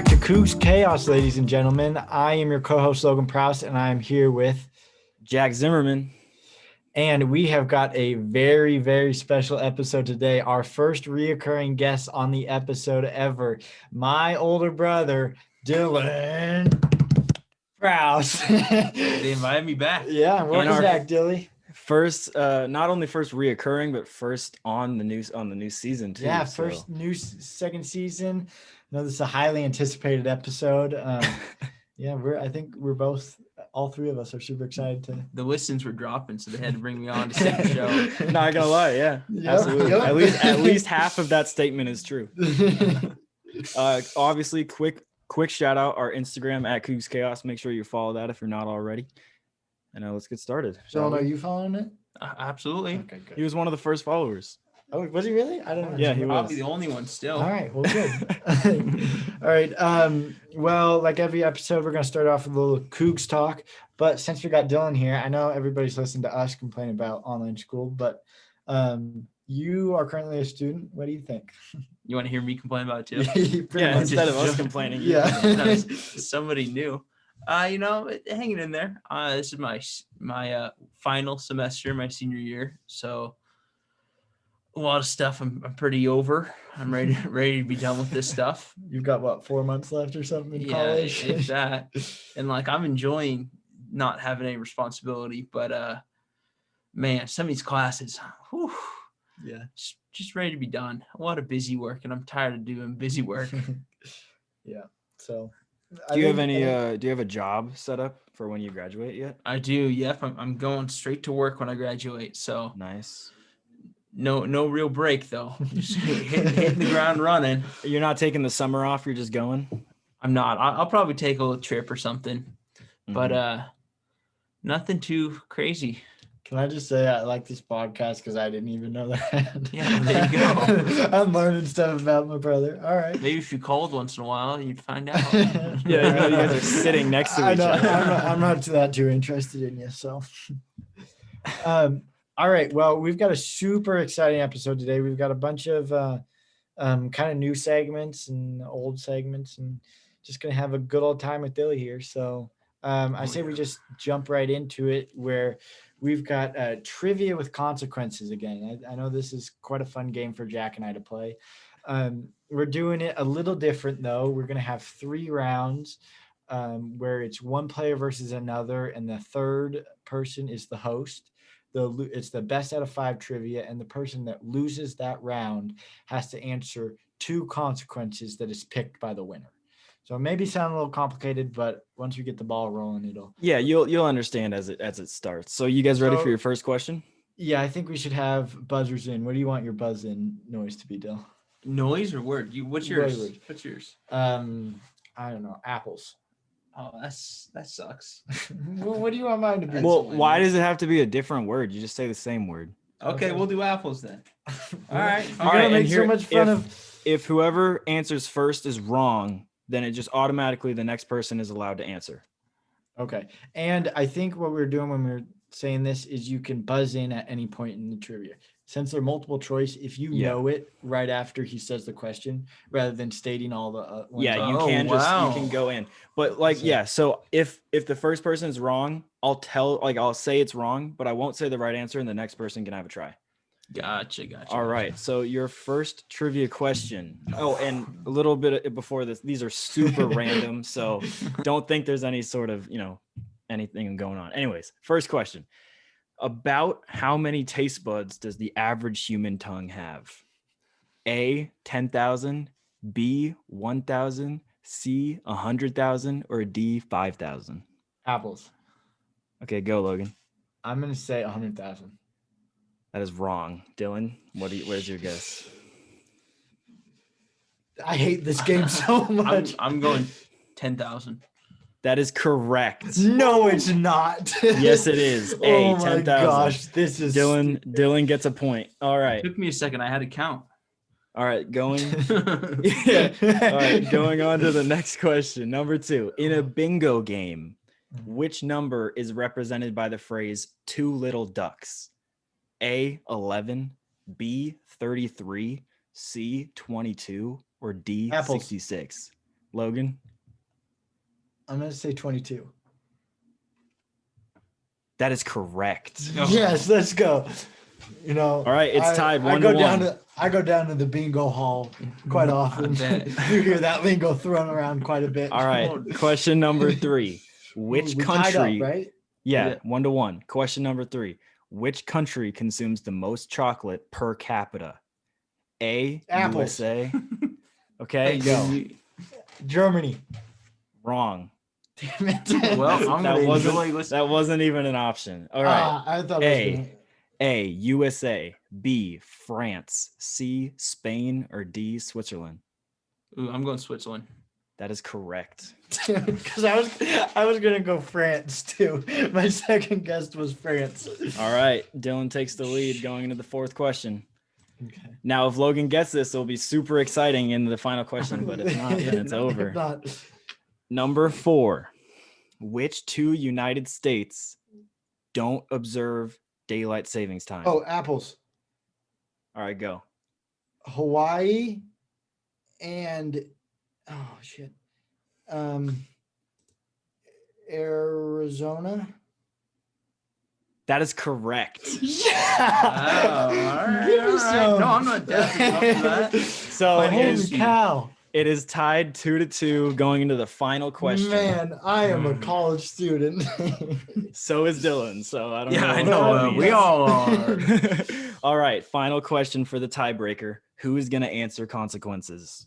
back to Cougs Chaos, ladies and gentlemen. I am your co-host, Logan Prouse, and I am here with Jack Zimmerman. And we have got a very, very special episode today. Our first reoccurring guest on the episode ever. My older brother, Dylan Prouse. They invited me back. Yeah, welcome back, Dilly. First, not only first reoccurring, but first on the new season too. Yeah, first second season. I know this is a highly anticipated episode. Yeah, I think we're both, all three of us are super excited to. The listens were dropping, so they had to bring me on to save the show. Not gonna lie, yeah, absolutely. Yep. At least half of that statement is true. Obviously, quick shout out our Instagram at Cougs Chaos. Make sure you follow that if you're not already. And let's get started. Sean, are you following it? Absolutely. Okay, good. He was one of the first followers. Oh, was he really? I don't know. Yeah, he was. Probably the only one still. All right, well, good. All right. Well, like every episode, we're going to start off with a little Cougs talk. But since we got Dylan here, I know everybody's listening to us complain about online school, but you are currently a student. What do you think? You want to hear me complain about it too? Yeah, instead of us complaining. Yeah. Somebody new. Hanging in there. This is my final semester, my senior year. So a lot of stuff I'm pretty over. I'm ready to be done with this stuff. You've got what, 4 months left or something in college? Yeah, it's that. And I'm enjoying not having any responsibility, but man, some of these classes, whew, yeah, just ready to be done. A lot of busy work, and I'm tired of doing busy work. Yeah. So Do you have a job set up for when you graduate yet? I do. Yep. I'm going straight to work when I graduate. So nice. No real break though. Just hitting the ground running. You're not taking the summer off. You're just going. I'm not. I'll probably take a little trip or something, but nothing too crazy. Can I just say I like this podcast because I didn't even know that. Yeah, there you go. I'm learning stuff about my brother. All right. Maybe if you called once in a while, you'd find out. Yeah, you guys are sitting next to each other. I'm not that too interested in you. So, all right. Well, we've got a super exciting episode today. We've got a bunch of kind of new segments and old segments, and just gonna have a good old time with Dilly here. So, I say we just jump right into it, where we've got trivia with consequences again. I know this is quite a fun game for Jack and I to play. We're doing it a little different, though. We're going to have 3 rounds where it's one player versus another, and the third person is the host. It's the best out of 5 trivia, and the person that loses that round has to answer 2 consequences that is picked by the winner. So it maybe sound a little complicated, but once we get the ball rolling, it'll. Yeah, you'll understand as it starts. So you guys ready for your first question? Yeah, I think we should have buzzers in. What do you want your buzz in noise to be, Dill? Noise or word? What's yours? Word. What's yours? I don't know. Apples. Oh, that sucks. Well, what do you want mine to be? Well, why does it have to be a different word? You just say the same word. Okay, we'll do apples then. All right. You're gonna make so much fun of. If whoever answers first is wrong, then it just automatically the next person is allowed to answer. Okay. And I think what we're doing when we're saying this is you can buzz in at any point in the trivia. Since they're multiple choice, if you know it right after he says the question, rather than stating all the ones. Yeah, you can go in. But so if the first person is wrong, I'll say it's wrong, but I won't say the right answer, and the next person can have a try. Gotcha. All right. So your first trivia question. Oh, and a little bit before this, these are super random. So don't think there's any sort of, anything going on. Anyways, first question. About how many taste buds does the average human tongue have? A, 10,000, B, 1,000, C, 100,000, or D, 5,000? Apples. Okay, go, Logan. I'm going to say 100,000. That is wrong. Dylan, what is your guess? I hate this game so much. I'm going 10,000. That is correct. No, it's not. Yes, it is. Oh my 10,000. gosh, this is Dylan gets a point. All right. It took me a second. I had to count. All right, going. Yeah. All right, going on to the next question. Number 2. In a bingo game, which number is represented by the phrase 2 little ducks? A, 11, B, 33, C, 22, or D, Apples. 66? Logan? I'm gonna say 22. That is correct. No. Yes, let's go. You know, All right, it's tied I 1-1. I go down to the bingo hall quite often. bet. You hear that lingo thrown around quite a bit. All right, question number 3. Which we tied country? up, right? Yeah, Yeah. 1-1. Question number 3. Which country consumes the most chocolate per capita? A, Apples. USA. Okay, go. Germany. Wrong. Damn it. Well, I'm That gonna wasn't enjoy listening. that wasn't even an option. All right. I thought it was gonna. A, USA. B, France. C, Spain. Or D, Switzerland. Ooh, I'm going Switzerland. That is correct. Because I was gonna go France too. My second guess was France. All right. Dylan takes the lead going into the 4th question. Okay. Now, if Logan gets this, it'll be super exciting in the final question. But if not, then it's over. Not. Number 4. Which 2 United States don't observe daylight savings time? Oh, apples. All right, go. Hawaii and shit. Arizona. That is correct. Yeah. Wow, all right, Give me all right. some. No, I'm not definitely up for that. So it Holy is, cow. it is tied 2-2 going into the final question. Man, I am a college student. So is Dylan. So I don't know. Yeah, I what know. that We means. all are. All right. Final question for the tiebreaker. Who is going to answer consequences?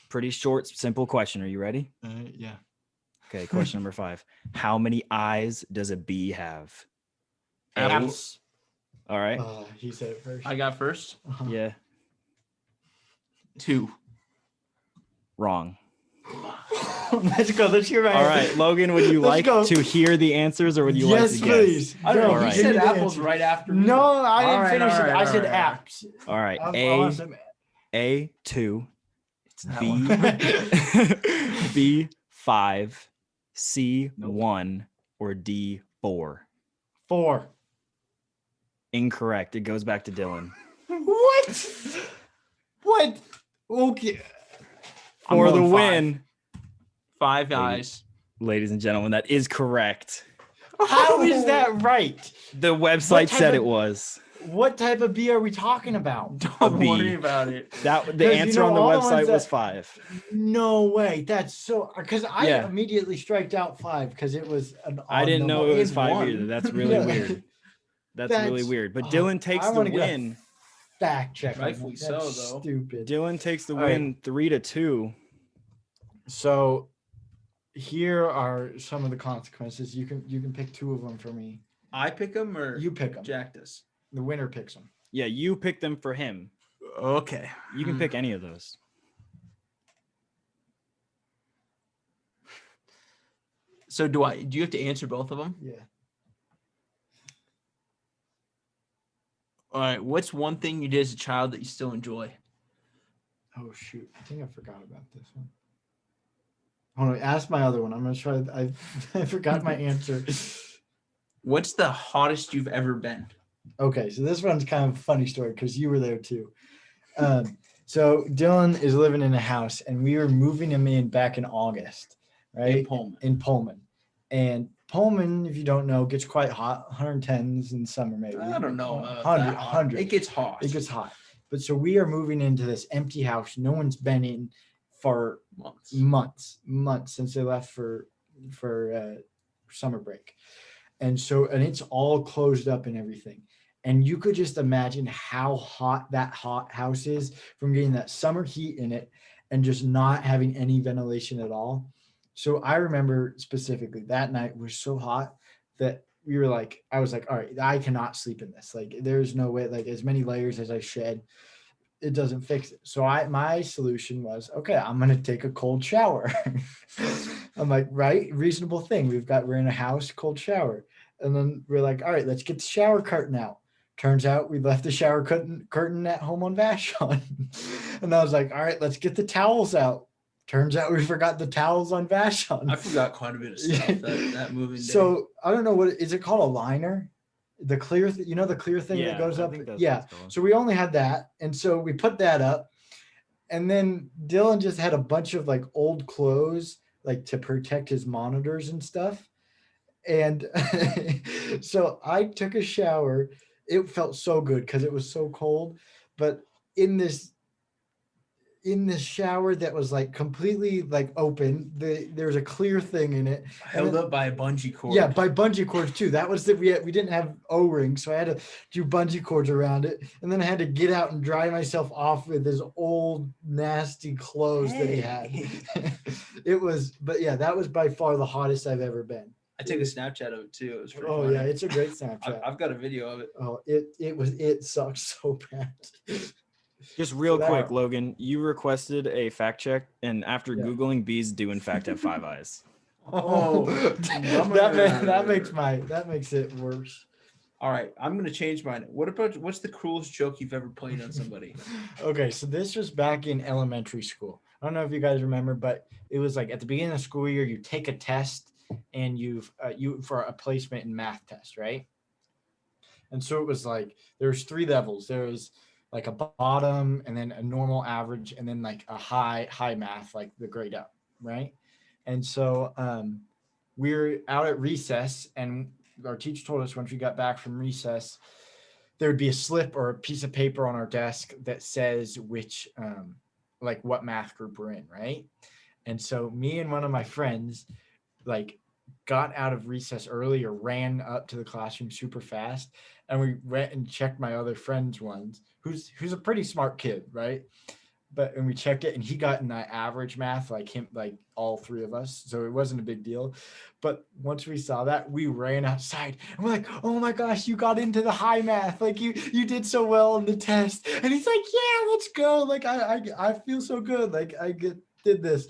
Pretty short, simple question. Are you ready? Yeah. Okay. Question number 5. How many eyes does a bee have? A. Apples. All right. He said it first. I got first. Uh-huh. Yeah. 2. Wrong. Let's go. Let's hear my All right. Logan, would you Let's like go. to hear the answers or would you Yes, like to please. guess? I don't know. All You right. said Give me the apples answer. right after me. No, I didn't All right, finish all it. right, I all said right. apps. All right. I want some- A2, It's that B one. B5, C1, or D4. 4. Incorrect. It goes back to Dylan. What? What? Okay. I'm For the going 5. win, 5 eyes. ladies and gentlemen, that is correct. How is that right? The website type said of- it was. What type of bee are we talking about? Don't B. worry about it. That the Because, answer on the all the ones website was that- 5. No way. That's so because I Yeah. immediately striked out 5 because it was an I odd didn't know number. it was in 5 one. either. That's really Yeah. weird. That's really That's- weird. But oh, Dylan takes I the wanna get a win. Fact check. on Rightfully that. That's so, though. Stupid. Dylan takes the All right. win 3-2. So here are some of the consequences. You can pick 2 of them for me. I pick them or You pick them. Jack does? The winner picks them. Yeah, you pick them for him. Okay. You can pick any of those. So do you have to answer both of them? Yeah. All right. What's one thing you did as a child that you still enjoy? Oh shoot! I think I forgot about this one. Hold on. Ask my other one. I'm gonna try. I forgot my answer. What's the hottest you've ever been? Okay, so this one's kind of a funny story because you were there too. So Dylan is living in a house, and we were moving him in back in August, right? In Pullman. In Pullman, and Pullman, if you don't know, gets quite hot. 110s in summer, maybe. I don't know. 100. It gets hot. It gets hot. But so we are moving into this empty house. No one's been in for months since they left for summer break. And it's all closed up and everything. And you could just imagine how hot that hot house is from getting that summer heat in it and just not having any ventilation at all. So I remember specifically that night was so hot that we were like, I was like, all right, I cannot sleep in this. Like, there's no way, like as many layers as I shed, it doesn't fix it. So my solution was, okay, I'm going to take a cold shower. I'm like, right, reasonable thing. We're in a house, cold shower. And then we're like, all right, let's get the shower curtain out. Turns out we left the shower curtain at home on Vashon. And I was like, all right, let's get the towels out. Turns out we forgot the towels on Vashon. I forgot quite a bit of stuff that moving day. So I don't know is it called a liner? The clear, the clear thing that goes I up. think that's what Yeah. it's called. So we only had that, and so we put that up, And then Dylan just had a bunch of like old clothes, like to protect his monitors and stuff. And so I took a shower. It felt so good because it was so cold. But in this shower that was like completely like open, there was a clear thing in it. Held up by a bungee cord. Yeah, by bungee cords too. That was we didn't have O-rings, so I had to do bungee cords around it, and then I had to get out and dry myself off with his old nasty clothes that he had. It was, but yeah, that was by far the hottest I've ever been. I took a Snapchat of it too. It was pretty Oh funny. yeah, it's a great Snapchat. I've got a video of it. Oh, it sucked so bad. Just real So quick, that- Logan, you requested a fact check, and after Yeah. Googling, bees do in fact have 5 eyes. Oh, that makes it worse. All right, I'm gonna change mine. What's the cruelest joke you've ever played on somebody? Okay, so this was back in elementary school. I don't know if you guys remember, but it was like at the beginning of the school year, you take a test and you for a placement in math test, right? And so it was like there's 3 levels. There was like a bottom, and then a normal, average, and then like a high math, like the grade up, right? And so we're out at recess, and our teacher told us once we got back from recess, there would be a slip or a piece of paper on our desk that says which like what math group we're in, right? And so me and one of my friends like got out of recess early or ran up to the classroom super fast, and we went and checked my other friend's ones, who's a pretty smart kid, right? And we checked it, and he got in that average math, like him, like all 3 of us. So it wasn't a big deal. But once we saw that, we ran outside, and we're like, "Oh my gosh, you got into the high math! Like you did so well on the test." And he's like, "Yeah, let's go! Like I feel so good! Like did this."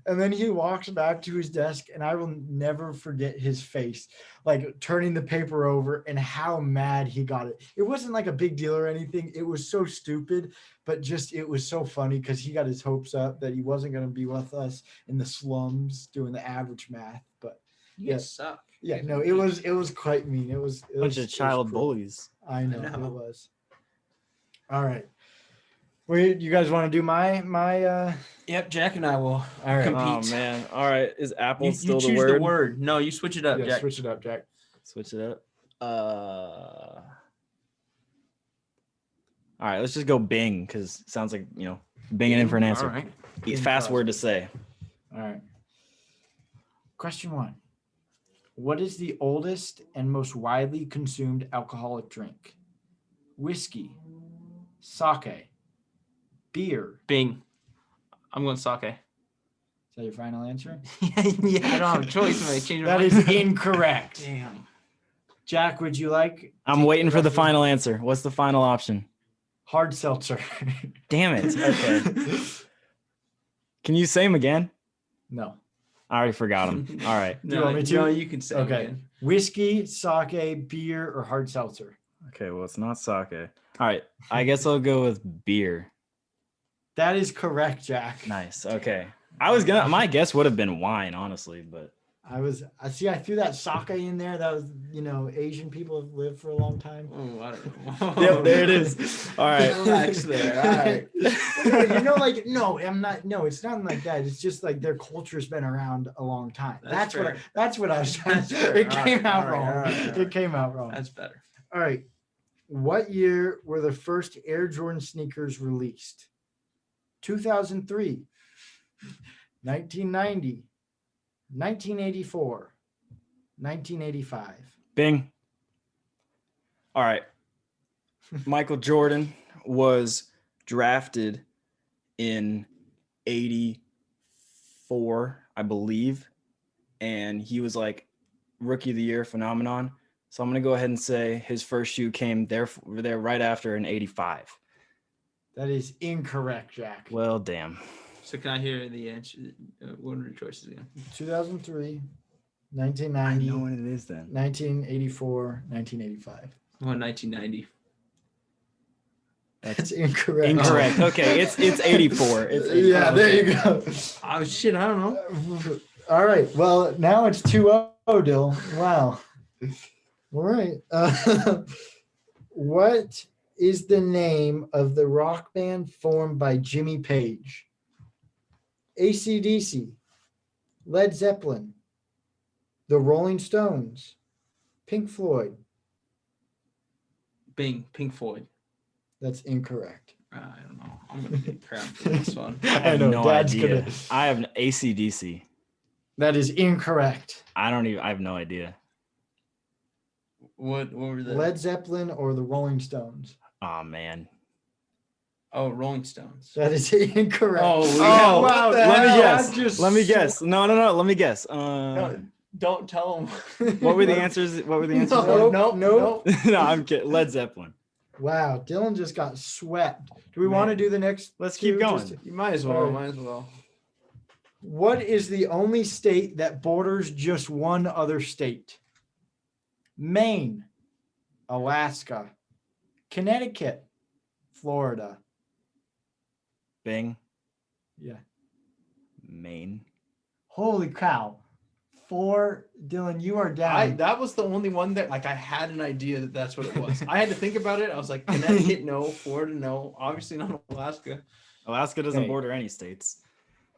And then he walks back to his desk, and I will never forget his face, like turning the paper over and how mad he got it. It wasn't like a big deal or anything. It was so stupid, but just it was so funny because he got his hopes up that he wasn't going to be with us in the slums doing the average math. But You guys suck. yeah, no, it was quite mean. It was Bunch of child cruel. bullies. I know, I know. it was. All right. You guys want to do my Yep, Jack and I will all right. compete. Oh man! All right, is apple You still choose the word? the word. No, you switch it up, Yeah, Jack. switch it up, Jack. Switch it up. All right, let's just go Bing because it sounds like binging in for an answer. All right. Fast word to say. All right. Question 1. What is the oldest and most widely consumed alcoholic drink? Whiskey, sake, beer. Bing. I'm going sake. Is that your final answer? Yeah, I don't have a choice when I change my That mind. is incorrect. Damn. Jack, would you like? I'm to waiting for the rest of- final answer. What's the final option? Hard seltzer. Damn it. Okay. Can you say them again? No. I already forgot them. All right. Do you want me to? No, you can say Okay. it again. Whiskey, sake, beer, or hard seltzer? Okay, well, it's not sake. All right. I guess I'll go with beer. That is correct, Jack. Nice. Okay. My guess would have been wine, honestly, but I threw that sake in there. That was, Asian people have lived for a long time. Oh, I don't know. yep, there it is. All right. Relax there. All right. No, I'm not. No, it's not like that. It's just like their culture's been around a long time. That's fair. That's what I was trying That's to fair. It All came right, out all right, wrong. all right, all It right. came out wrong. That's better. All right. What year were the first Air Jordan sneakers released? 2003, 1990, 1984, 1985. Bing. All right. Michael Jordan was drafted in 84, I believe. And he was like rookie of the year phenomenon. So I'm going to go ahead and say his first shoe came there right after in 85. That is incorrect, Jack. Well, damn. So can I hear the answer? What are the choices again? 2003, I 1990, know what it is then. 1984, 1985. Well, 1990. That's incorrect. Incorrect. Okay, it's 84. It's 84. Yeah, there you go. Oh shit! I don't know. All right. Well, now it's 2-0, Dill. Wow. All right. What is the name of the rock band formed by Jimmy Page? AC/DC, Led Zeppelin, the Rolling Stones, Pink Floyd. Pink Floyd. That's incorrect. I don't know. I'm gonna get crap for this one. I have know, no Dad's idea. gonna- I have an AC/DC. That is incorrect. I have no idea. What were the Led Zeppelin or the Rolling Stones? Oh man. Oh, Rolling Stones. That is incorrect. Oh, Oh, wow. Let me hell? guess. I just- Let me guess. No. Let me guess. Don't tell them. What were the answers? What were the answers? Nope. No, I'm kidding. Led Zeppelin. Wow, Dylan just got swept. Do we want to do the next? Let's two keep going. just to- You might as well. All right. Might as well. What is the only state that borders just one other state? Maine, Alaska, Connecticut, Florida. Bing. Yeah. Maine. Holy cow. Dylan, you are down. That was the only one that I had an idea that that's what it was. I had to think about it. I was like, Connecticut, no. Florida, no. Obviously not Alaska. Alaska doesn't Okay. border any states.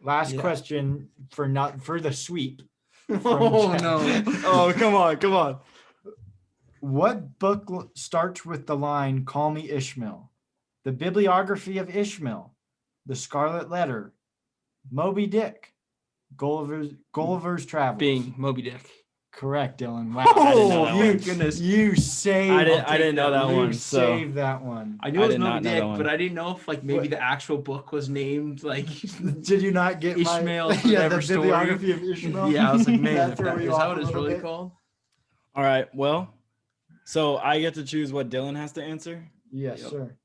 Last question for the sweep. Oh Chad. no. Oh, come on. What book starts with the line, "Call me Ishmael"? The Bibliography of Ishmael, The Scarlet Letter, Moby Dick, Gulliver's Travels. Being Moby Dick. Correct, Dylan. Wow. I didn't know that you, one. Goodness. you saved. I didn't know that you one. So saved that one. I knew I it was did not Moby know Dick, that one. but I didn't know if maybe What? the actual book was named Did you not get Ishmael's my whatever the story? Bibliography of Ishmael? Yeah, I was like, man, That if threw that, you is off that a what it's little really bit? called? all right. Well, so I get to choose what Dylan has to answer. Yes, Yep. sir.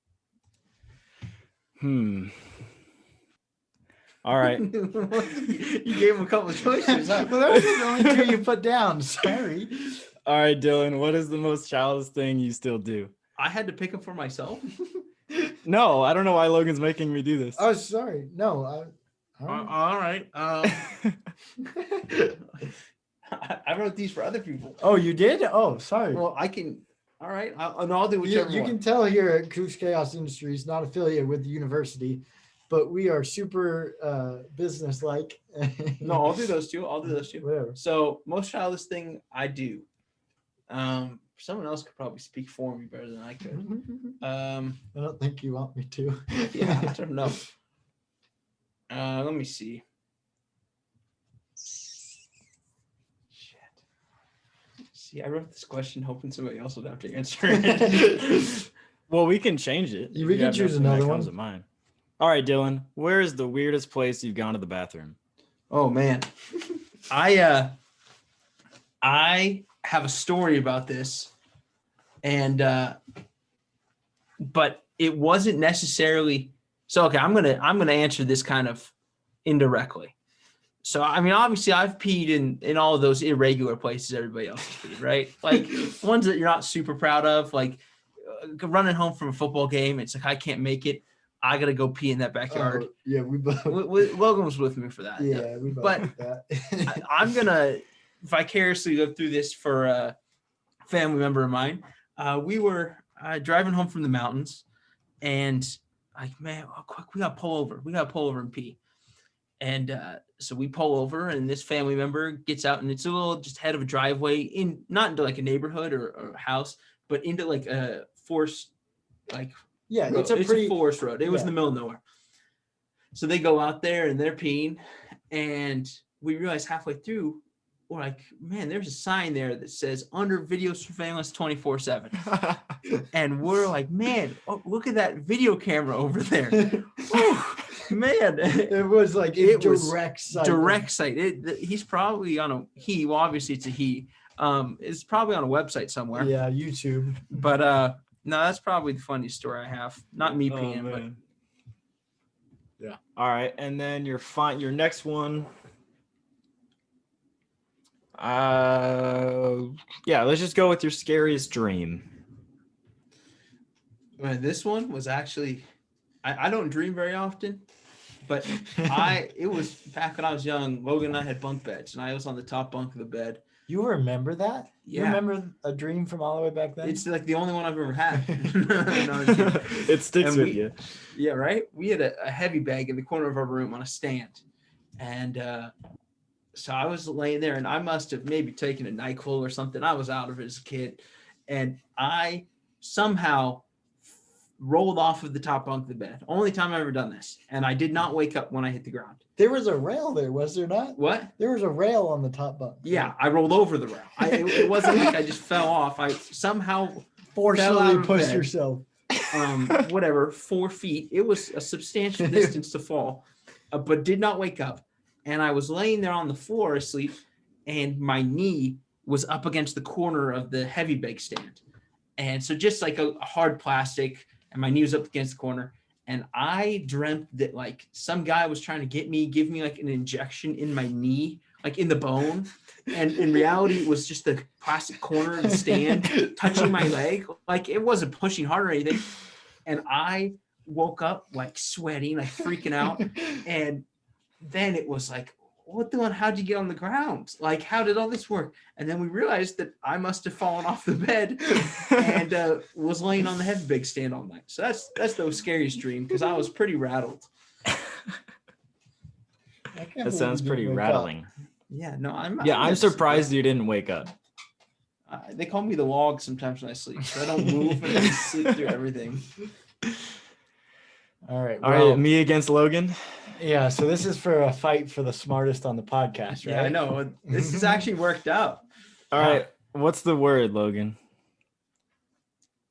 All right. You gave him a couple of choices. Huh? Well, those are the only two you put down. Sorry. All right, Dylan. What is the most childish thing you still do? I had to pick them for myself. No, I don't know why Logan's making me do this. Oh, sorry. No, I don't- All right. I wrote these for other people. Oh, you did? Oh, sorry. Well, I can. All right. I'll do whichever You one. can tell here at Cougs Chaos Industries, not affiliated with the university, but we are super business-like. No, I'll do those two. Whatever. So, most childish thing I do. Someone else could probably speak for me better than I could. I don't think you want me to. Yeah, I don't know. Let me see. Shit. See, I wrote this question hoping somebody else would have to answer it. Well, we can change it. We if can you have choose nothing that another comes one. to mind. All right, Dylan. Where is the weirdest place you've gone to the bathroom? Oh man, I have a story about this, and but it wasn't necessarily so. Okay, I'm gonna answer this kind of indirectly. So I mean, obviously, I've peed in all of those irregular places everybody else has peed, right? Like ones that you're not super proud of, like running home from a football game. It's like I can't make it. I gotta go pee in that backyard. Oh, yeah, we both. Logan was with me for that. Yeah, we both But did that. I'm gonna vicariously live through this for a family member of mine. We were driving home from the mountains, and like, man, quick, we gotta pull over. We gotta pull over and pee. And so we pull over, and this family member gets out, and it's a little just head of a driveway, not into like a neighborhood or a house, but into like a forest, like. Yeah, Road. it's a pretty. forest road. It was in yeah. the middle of nowhere. So they go out there and they're peeing, and we realize halfway through, we're like, man, there's a sign there that says under video surveillance 24/7. And we're like, man, look at that video camera over there. Man, It was like a It was direct sight. direct sight. He's probably on a well, obviously it's a he. It's probably on a website somewhere. Yeah, YouTube. But no, that's probably the funniest story I have. Not me peeing, but yeah. All right, and then your next one. Yeah, let's just go with your scariest dream. man, this one was actually I don't dream very often, but it was back when I was young. Logan and I had bunk beds, and I was on the top bunk of the bed. You remember that? You Yeah. remember a dream from all the way back then? It's like the only one I've ever had. No, I'm kidding. It sticks And with we- you. Yeah, right. We had a heavy bag in the corner of our room on a stand, and so I was laying there, and I must have maybe taken a NyQuil or something. I was out of it as a kid, and I somehow rolled off of the top bunk of the bed. Only time I've ever done this, and I did not wake up when I hit the ground. There was a rail there, was there not? What? There was a rail on the top bunk. Yeah, I rolled over the rail. It wasn't like I just fell off. I somehow fell out Forcefully of pushed bed. yourself. Whatever, 4 feet. It was a substantial distance to fall, but did not wake up. And I was laying there on the floor asleep, and my knee was up against the corner of the heavy bag stand. And so just like a hard plastic, and my knee was up against the corner. And I dreamt that like some guy was trying to give me like an injection in my knee, like in the bone. And in reality, it was just the plastic corner of the stand touching my leg. Like it wasn't pushing hard or anything. And I woke up like sweating, like freaking out. And then it was like, what the hell? How'd you get on the ground? Like, how did all this work? And then we realized that I must have fallen off the bed and was laying on the heavy bag stand all night. So that's the scariest dream because I was pretty rattled. That sounds pretty rattling. Yeah, no, I'm surprised you didn't wake up. They call me the log sometimes when I sleep, so I don't move and I sleep through everything. All right. All right, me against Logan. Yeah, so this is for a fight for the smartest on the podcast, right? Yeah, I know. This has actually worked out. All right, what's the word, Logan?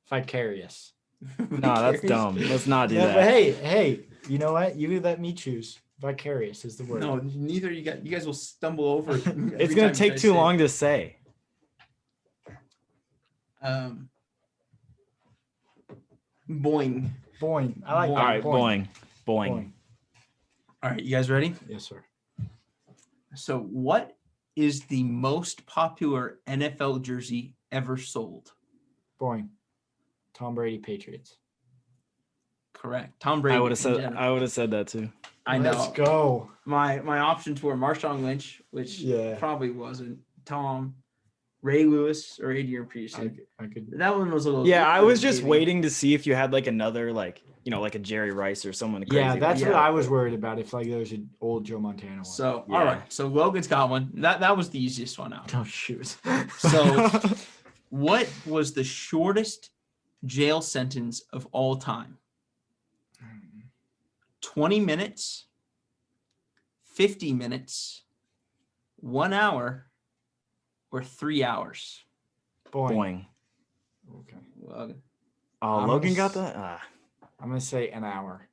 Vicarious. No, that's dumb. Let's not do that. But hey, you know what? You let me choose. Vicarious is the word. No, neither you guys will stumble over it. It's gonna take too long to say. Boing. Boing. I like All that. right, boing. All right, you guys ready? Yes, sir. So, what is the most popular NFL jersey ever sold? Boing. Tom Brady, Patriots. Correct. Tom Brady. I would have said that too. I know. Let's go. My options were Marshawn Lynch, which probably wasn't. Tom, Ray Lewis, or Adrian Peterson. I could. That one was a little. Yeah, I was just waiting to see if you had like another like a Jerry Rice or someone crazy. Yeah, that's what I was worried about. If like there was an old Joe Montana one. So all right, so Logan's got one. That was the easiest one out. Oh shoot. So, what was the shortest jail sentence of all time? 20 minutes, 50 minutes, 1 hour, or 3 hours? Boing. Okay. Logan. Oh, Logan got that? I'm going to say an hour.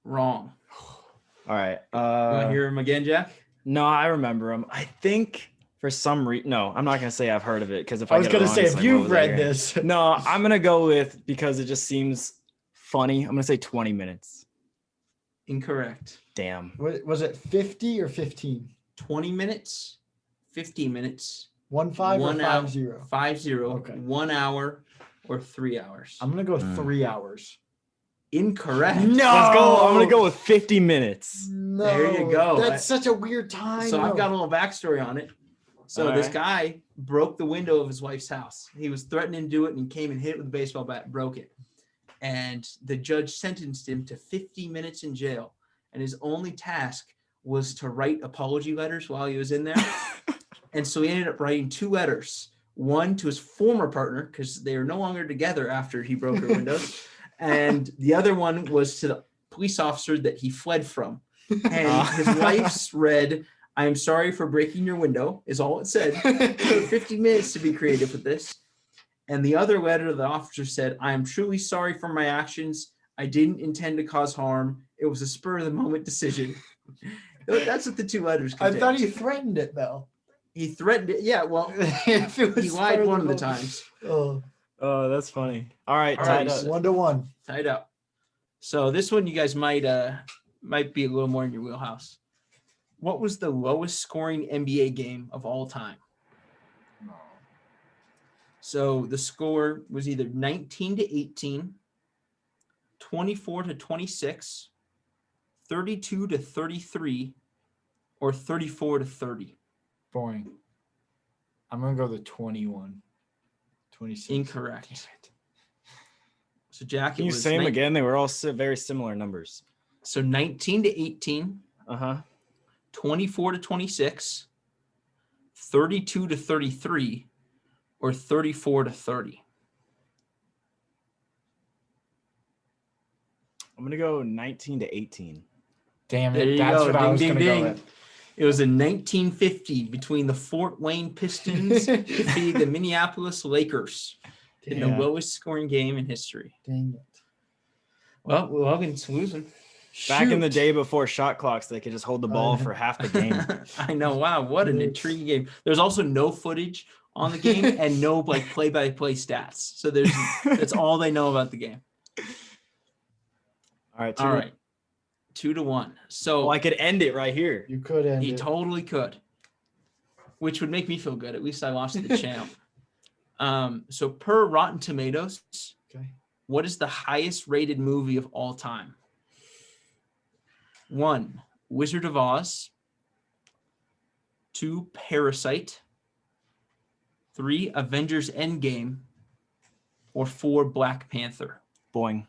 Wrong. All right. You want to hear him again, Jack? No, I remember him. I think for some reason, no, I'm not going to say I've heard of it because if I was get it going to wrong, say, it's if like, you've what was I read hearing? this. No, I'm going to go with, because it just seems funny, I'm going to say 20 minutes. Incorrect. Damn. Was it 50 or 15? 20 minutes, 15 minutes, 1 5 or 5 0? 5 0, Okay. 1 hour, or 3 hours? I'm going to go with 3 hours. Incorrect. No. Let's go. I'm going to go with 50 minutes. No. There you go. That's such a weird time. So I've got a little backstory on it. So All this right. guy broke the window of his wife's house. He was threatening to do it and he came and hit it with a baseball bat, broke it. And the judge sentenced him to 50 minutes in jail. And his only task was to write apology letters while he was in there. And so he ended up writing 2 letters. One to his former partner, because they are no longer together after he broke her windows. And the other one was to the police officer that he fled from. And his wife's read, "I am sorry for breaking your window," is all it said. It took 50 minutes to be creative with this. And the other letter, the officer said, "I am truly sorry for my actions. I didn't intend to cause harm. It was a spur of the moment decision." That's what the 2 letters contained. I thought he threatened it, though. He threatened it. Yeah, well, If it was he lied further one of the than- times. Oh, that's funny. All right, All tied right, up. 1-1. Tied up. So this one you guys might be a little more in your wheelhouse. What was the lowest scoring NBA game of all time? So the score was either 19-18, 24-26, 32-33, or 34-30. Boing. I'm gonna go the 21. 26. Incorrect. Damn it. So Jack, Can it you was say them again? They were all very similar numbers. So 19 to 18, Uh-huh. 24 to 26, 32 to 33, or 34 to 30. I'm gonna go 19 to 18. Damn There it. you That's go. what I Ding, was ding, gonna go ding. with. It was in 1950 between the Fort Wayne Pistons defeating the Minneapolis Lakers in the Yeah. lowest scoring game in history. Dang it. Well, Logan's losing. Back in the Shoot. day before shot clocks, they could just hold the ball for half the game. I know. Wow, what an intriguing game. There's also no footage on the game and no like play-by-play stats. So that's all they know about the game. All right. All right. 2-1. So Oh, I could end it right here. You could end he it. totally could, which would make me feel good. At least I lost to the champ. So per Rotten Tomatoes, Okay. what is the highest rated movie of all time? 1, Wizard of Oz. 2, Parasite. 3, Avengers Endgame. Or 4, Black Panther. Boing.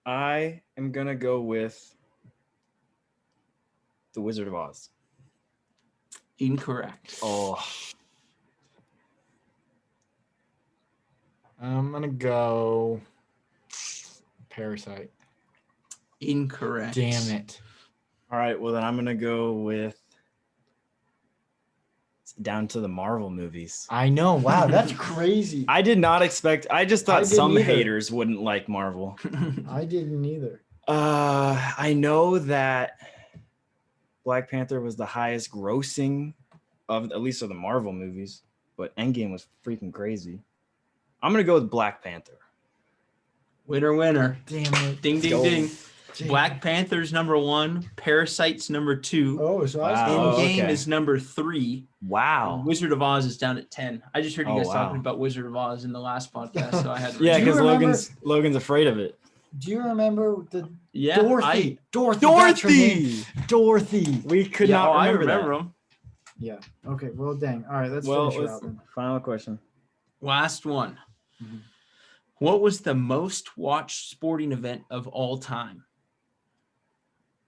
I am gonna go with The Wizard of Oz. Incorrect. Oh, I'm gonna go Parasite. Incorrect. Damn it. all right. Well, then I'm gonna go with down to the Marvel movies. I know. Wow, that's crazy. I did not expect. I just I thought didn't some either. haters wouldn't like Marvel. I didn't either. I know that Black Panther was the highest grossing of at least of the Marvel movies, but Endgame was freaking crazy. I'm gonna go with Black Panther. Winner, winner. Damn it. Ding, ding, go. ding. Damn. Black Panther's number 1. Parasite's number 2. Oh, so I was Wow. close. Endgame okay. is number 3. Wow. And Wizard of Oz is down at 10. I just heard you Oh, guys wow. talking about Wizard of Oz in the last podcast, so I had to. Yeah, Do you because remember- Logan's afraid of it. Do you remember the Yeah, Dorothy? Dorothy. That's her name. Dorothy. We could yeah, not I remember, remember that. them. Yeah. Okay. Well, dang. All right. Let's Well, finish her out then. final question. Last one. Mhm. What was the most watched sporting event of all time?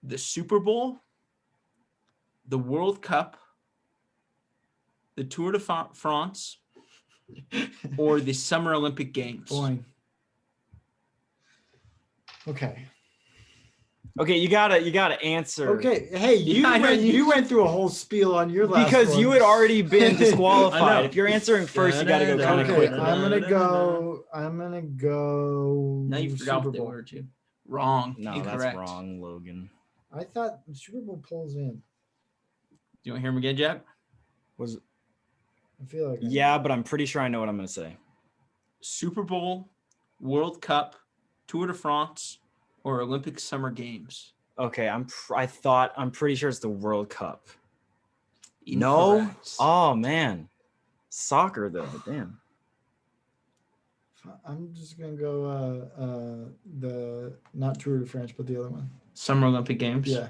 The Super Bowl, the World Cup, the Tour de France, or the Summer Olympic Games? Boing. Okay. Okay, you gotta answer. Okay. Hey, Yeah, I know you went through a whole spiel on your last Because one. you had already been I know. disqualified. If you're answering first, you gotta go kind of Okay, quick. I'm gonna go. Now you forgot Super what they Bowl. were too. Wrong. No, Incorrect. that's wrong, Logan. I thought the Super Bowl pulls in. Do you want to hear them again, Jack? Was I feel like yeah, but I'm pretty sure I know what I'm gonna say. Super Bowl, World Cup, Tour de France, or Olympic Summer Games? Okay, I'm pretty sure it's the World Cup. No? Incorrect. Oh man. Soccer though, damn. I'm just gonna go the not Tour de France, but the other one. Summer Olympic Games? Yeah.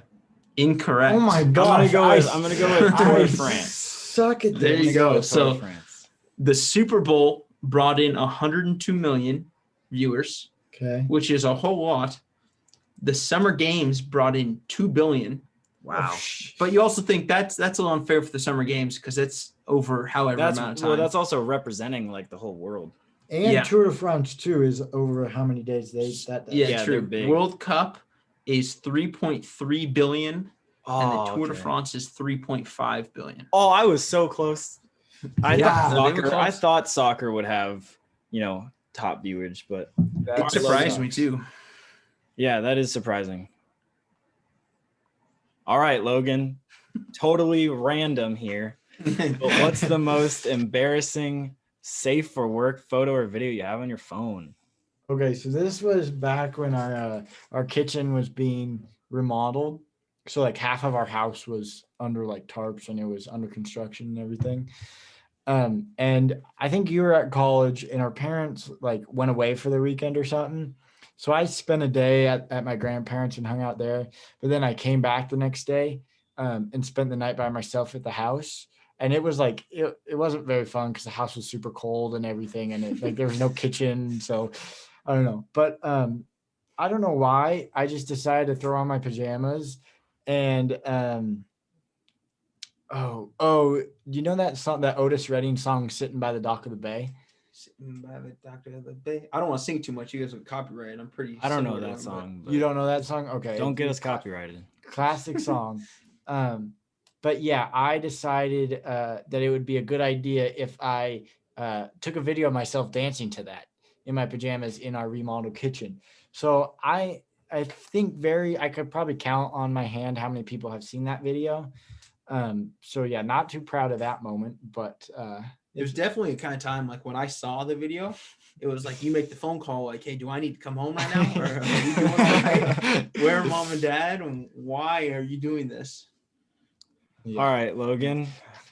Incorrect. Oh my I'm gosh. gonna go with Tour I de France. suck at There this. you go. Tour de So- France. The Super Bowl brought in 102 million viewers, Okay. which is a whole lot. The Summer Games brought in 2 billion. Wow. But you also think that's a little unfair for the Summer Games because it's over however amount of time. That's also representing like the whole world. And Yeah. Tour de France too is over how many days that does. Yeah, Yeah, true. they're big. World Cup is 3.3 billion, and the Oh, Tour de okay. France is 3.5 billion. Oh, I was so close. I Yeah, thought they were soccer. I close. thought soccer would have, top viewage, but It that's surprised me too. Yeah, that is surprising. All right, Logan. Totally random here. But what's the most embarrassing safe for work photo or video you have on your phone? Okay, so this was back when our kitchen was being remodeled. So like half of our house was under like tarps and it was under construction and everything. And I think you were at college and our parents like went away for the weekend or something. So I spent a day at my grandparents and hung out there. But then I came back the next day and spent the night by myself at the house. And it was like, it wasn't very fun because the house was super cold and everything. And it, like, there was no kitchen. So I don't know. But I don't know why. I just decided to throw on my pajamas and you know that song, that Otis Redding song, Sitting by the Dock of the Bay? Sitting by the dock of the bay. I don't want to sing too much. You guys would copyright. I'm pretty. I don't know similar to that him, but- song. You don't know that song? Okay. Don't get us copyrighted. Classic song. But yeah, I decided that it would be a good idea if I took a video of myself dancing to that in my pajamas in our remodeled kitchen. So I think I could probably count on my hand how many people have seen that video. So yeah, not too proud of that moment, but It was definitely a kind of time like when I saw the video, it was like you make the phone call like, hey, do I need to come home right now? Or are we doing all right? Where are mom and dad? And why are you doing this? yeah. All right, Logan.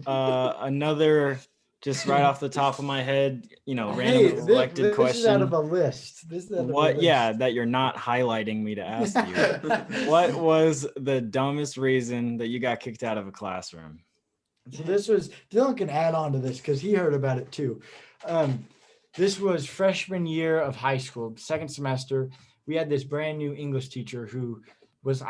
Another, just right off the top of my head, random selected this question. is out of a list. This is out of a What? list. Yeah, that you're not highlighting me to ask you. What was the dumbest reason that you got kicked out of a classroom? So this was, Dylan can add on to this because he heard about it too. This was freshman year of high school, second semester. We had this brand new English teacher who was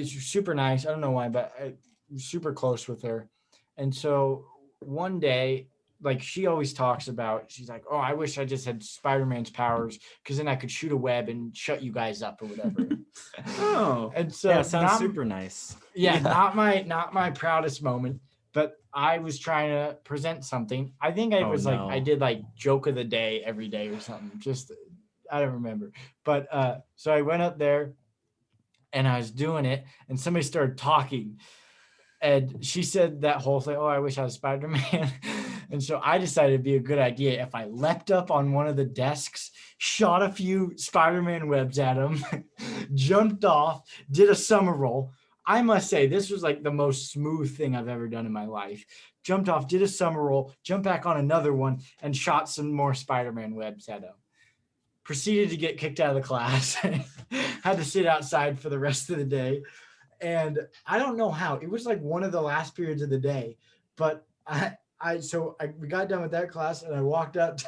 super nice. I don't know why, but I was super close with her. And so one day, like, she always talks about, she's like, oh, I wish I just had Spider-Man's powers because then I could shoot a web and shut you guys up or whatever. Oh, And so Yeah, sounds not- super nice. yeah, not my proudest moment, but I was trying to present something. I think I was like, no. I did like joke of the day every day or something. Just, I don't remember. But so I went up there and I was doing it and somebody started talking. And she said that whole thing, oh, I wish I was Spider-Man. And so I decided it'd be a good idea if I leapt up on one of the desks, shot a few Spider-Man webs at him, jumped off, did a summer roll. I must say, this was like the most smooth thing I've ever done in my life. Jumped off, did a summer roll, jumped back on another one, and shot some more Spider-Man webs at him. Proceeded to get kicked out of the class. Had to sit outside for the rest of the day. And I don't know how. It was like one of the last periods of the day. But we got done with that class, and I walked out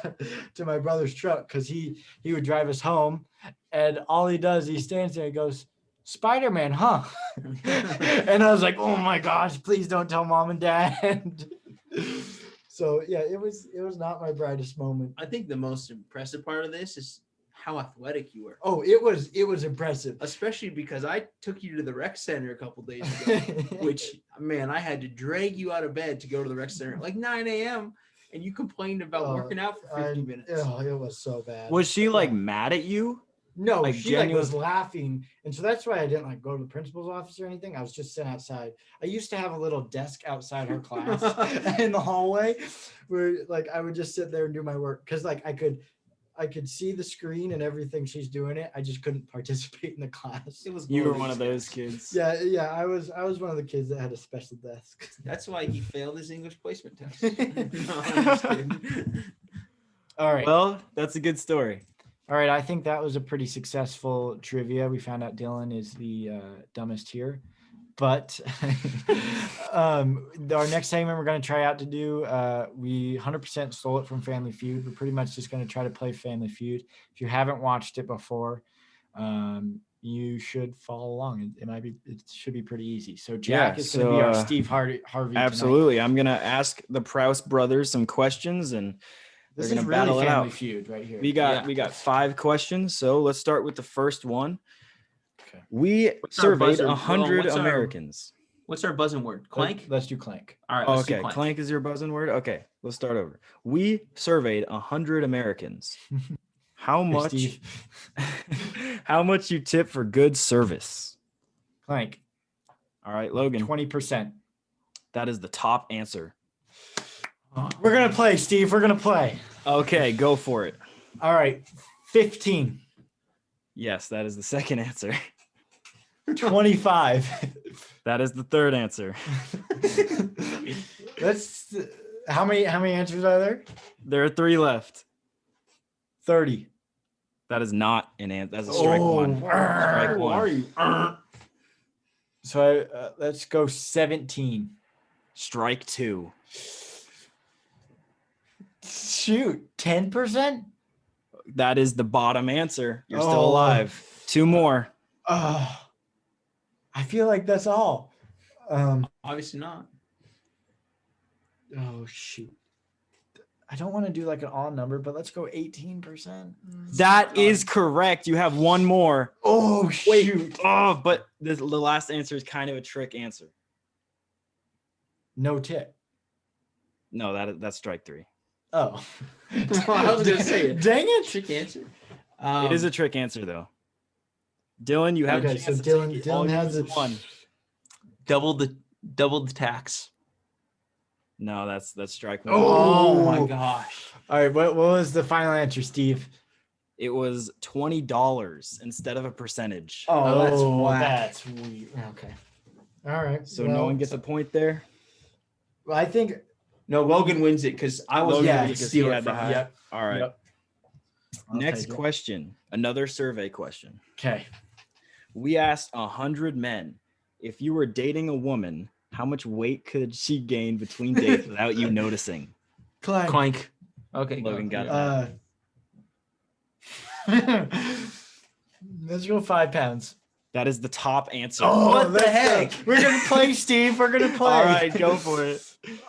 to my brother's truck because he would drive us home. And all he does, he stands there and goes, Spider-Man, huh? And I was like, oh my gosh, please don't tell mom and dad. So yeah, it was not my brightest moment. I think the most impressive part of this is how athletic you were. Oh, it was impressive. Especially because I took you to the rec center a couple days ago, which, man, I had to drag you out of bed to go to the rec center at like 9 a.m. and you complained about working out for 50 minutes. Oh, it was so bad. Was she like mad at you? No, like, she was laughing. And so that's why I didn't like go to the principal's office or anything. I was just sitting outside. I used to have a little desk outside her class in the hallway where like I would just sit there and do my work. Cause like I could see the screen and everything she's doing it. I just couldn't participate in the class. It was You were glorious. one of those kids. Yeah, I was one of the kids that had a special desk. That's why he failed his English placement test. No, I'm just kidding. All right. Well, that's a good story. All right, I think that was a pretty successful trivia. We found out Dylan is the dumbest here, but our next segment we're going to try out to do, we 100% stole it from Family Feud. We're pretty much just going to try to play Family Feud. If you haven't watched it before, you should follow along. It should be pretty easy. So Jack is going to be our Steve Harvey. Absolutely. tonight. I'm going to ask the Prouse brothers some questions and This We're is gonna really battle it Family out. Feud right here. we got 5 questions. So let's start with the first one. Okay. We What's our surveyed buzzer? 100 What's our- Americans. What's our buzzing word? Clank? Let's do clank. All right, Oh, let's do okay, clank is your buzzing word. Okay, let's start over. We surveyed 100 Americans. How Hey, much? Steve. How much you tip for good service? Clank. All right, Logan. 20%. That is the top answer. We're gonna play, Steve. We're gonna play. Okay, go for it. All right. 15. Yes, that is the second answer. 25. That is the third answer. That's how many answers are there? There are 3 left. 30. That is not an answer. That's a strike one. Strike Who one. are you? So let's go 17. Strike 2. Shoot, 10%? That is the bottom answer. You're still Oh. alive. 2 more. I feel like that's all. Obviously not. Oh shoot. I don't want to do like an odd number, but let's go 18%. That is correct. You have one more. Oh shoot. Oh, but the last answer is kind of a trick answer. No tip. No, that's strike 3. Oh. I was gonna say it. Dang it. Trick answer. It is a trick answer though. Dylan, you have a Okay, chance so to Dylan- take it. Dylan All you has need a- is one. Double the tax. No, that's strike 1. Oh my Oh. gosh. All right, what was the final answer, Steve? It was $20 instead of a percentage. Oh, that's whack. That's weird. Okay. All right. So no one gets a point there. Well, I think. No, Logan wins it because I was Logan going because to he steal had it the from high. you. Yep. All right. Yep. I'll Next take it. question. Another survey question. Okay. We asked 100 men, if you were dating a woman, how much weight could she gain between dates without you noticing? Clank. Clank. Okay. Logan got it. Let's go 5 pounds. That is the top answer. What the let's go. heck? We're gonna play, Steve. We're gonna play. All right, go for it.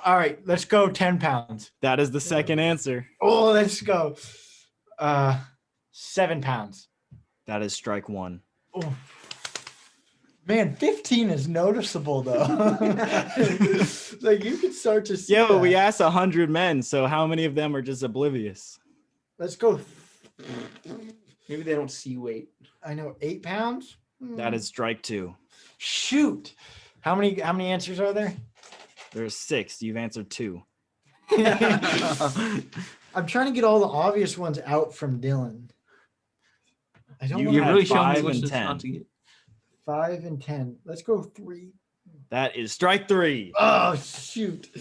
All right, let's go 10 pounds. That is the second answer. Oh, let's go. 7 pounds. That is strike 1. Oh. Man, 15 is noticeable though. Like you can start to see. Yeah, but we that. asked 100 men, so how many of them are just oblivious? Let's go. Maybe they don't see weight. I know 8 pounds. That is strike 2. Shoot. How many answers are there? There's 6. You've answered 2. I'm trying to get all the obvious ones out from Dylan. I don't You want You're had really showing me 5 which and ones 10. not to get. 5 and 10. Let's go 3. That is strike 3. Oh shoot. I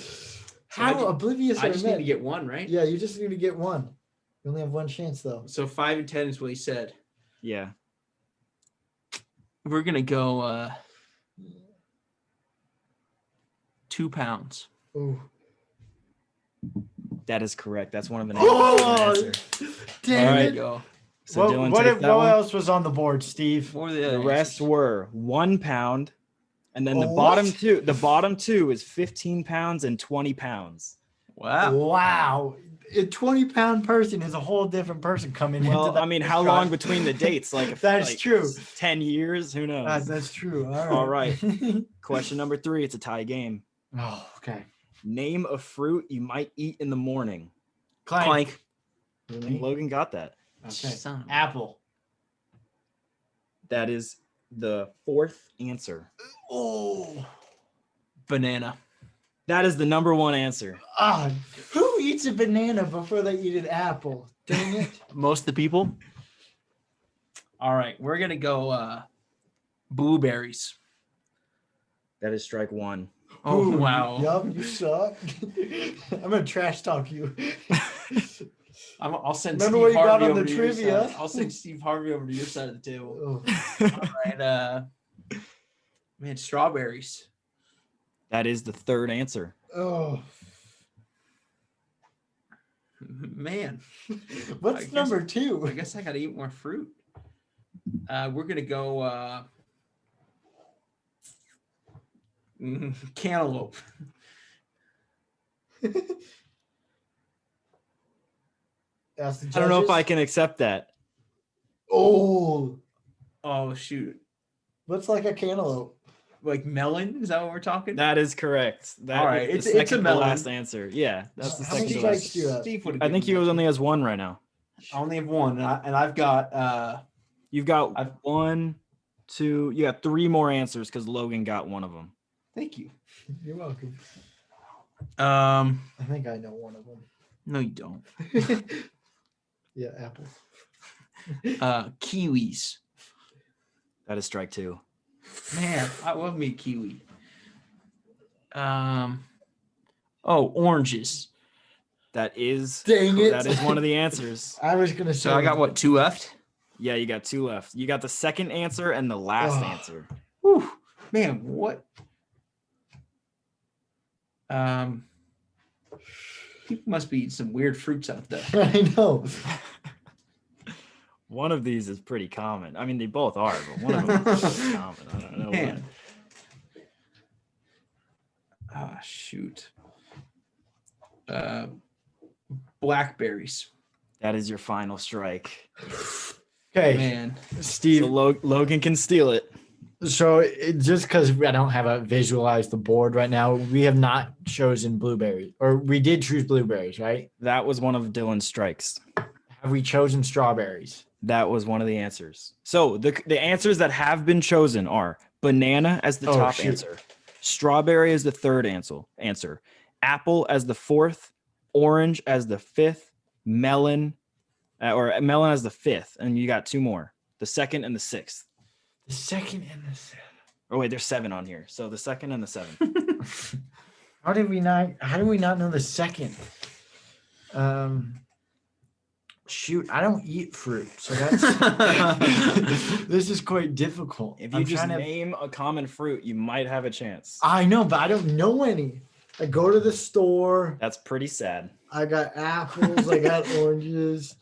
How ju- oblivious I are just need to men? get one, right? Yeah, you just need to get one. You only have one chance though. So 5 and 10 is what he said. Yeah. We're gonna go 2 pounds. Ooh. That is correct. That's one of the Oh, answer. dang All There right. you go. So what Dylan what, takes that what one. else was on the board, Steve? What were the The other rest answers? were 1 pound, and then the Oh, bottom what? two. The bottom two is 15 pounds and 20 pounds. Wow. Wow. A 20-pound person is a whole different person coming into Well, that. I mean, how long between the dates? Like That's like true. 10 years? Who knows? That's true. All right. Question number 3. It's a tie game. Oh, okay. Name a fruit you might eat in the morning. Clank. And Logan got that. Okay. Son of a- Apple. That is the 4th answer. Oh. Banana. That is the number 1 answer. Ah, who eats a banana before they eat an apple? Dang it. Most of the people. All right, we're gonna go blueberries. That is strike 1. Oh Ooh, wow. Yup, you suck. I'm gonna trash talk you. I'll send Remember Steve what you got Harvey on over the to your trivia? side. I'll send Steve Harvey over to your side of the table. Oh. All right, Man, strawberries. That is the 3rd answer. Oh. Man, What's guess- number I 2? guess I gotta eat more fruit. We're gonna go cantaloupe. Ask the I don't know if judges. I can accept that. Oh, Oh shoot, what's like a cantaloupe? like melon? Is that what we're talking? That is correct. That All right, is the it's a second to melon. last answer. Yeah, that's the How many second to last. strikes do you have? Steve would've I think he given me only has 1 right now. I only have one, and I've got You've got I've- 1, 2. You got 3 more answers because Logan got one of them. thank you. You're welcome. I I think I know one of them. no, you don't. Yeah, apples. Kiwis. That is strike 2. Man, I love me a kiwi. Oranges. That is Dang it. that is one of the answers. I was gonna say. So I got what, 2 left? Yeah, you got 2 left. You got the second answer and the last Oh. answer. Whew. Man, what? People must be eating some weird fruits out there. I know. One of these is pretty common. I mean, they both are, but one of them is pretty common. I don't know. Man. Ah, shoot. Blackberries. That is your final strike. Okay, Man. Steve. So Logan can steal it. So just because I don't have a visualize the board right now, we have not chosen blueberries, or we did choose blueberries, right? That was one of Dylan's strikes. Have we chosen strawberries? That was one of the answers. So the answers that have been chosen are banana as the top answer, strawberry as the third answer, apple as the fourth, orange as the fifth, melon as the fifth, and you got two more, the second and the sixth. The second and the seventh. Oh wait, there's 7 on here. So the second and the seventh. How did we not know the second? Shoot, I don't eat fruit, so that's this is quite difficult. If you just name a common fruit, you might have a chance. I know, but I don't know any. I go to the store. That's pretty sad. I got apples. I got oranges.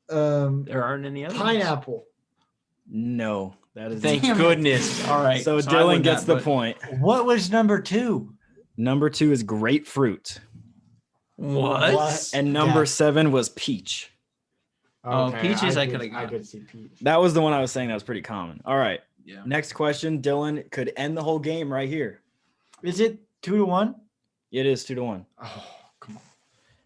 There aren't any other Pineapple. No, that is. Thank goodness. All right. So I Dylan would gets not, the point. What was number 2? Number 2 is grapefruit, What? and number 7 was peach. Oh, peaches I could've I got. could see peach. That was the one I was saying that was pretty common. All right. Yeah. Next question. Dylan could end the whole game right here. Is it 2-1? It is 2-1. Oh, come on.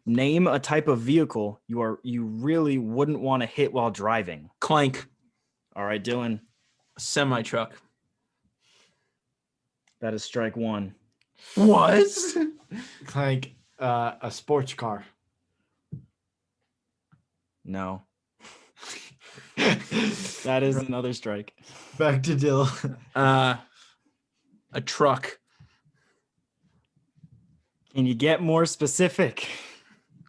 Name a type of vehicle you really wouldn't want to hit while driving. Clank. All right, Dylan. Semi truck. That is strike 1. What? Like a sports car. No. That is another strike. Back to Dill. A truck. Can you get more specific?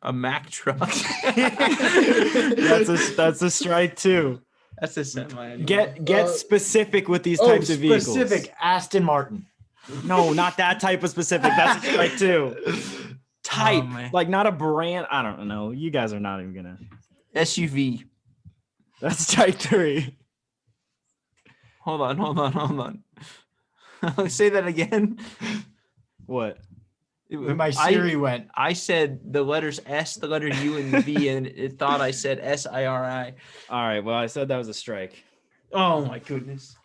A Mack truck. That's a strike 2. That's a semi. Anyway. Get specific with these types of vehicles. Specific Aston Martin. No, not that type of specific. That's a strike 2. Type, man. like not a brand. I don't know. You guys are not even gonna. SUV. That's strike 3. Hold on. Say that again. What? When my Siri went. I said the letters S, the letter U, and the V, and it thought I said SIRI. All right. Well, I said that was a strike. Oh my goodness.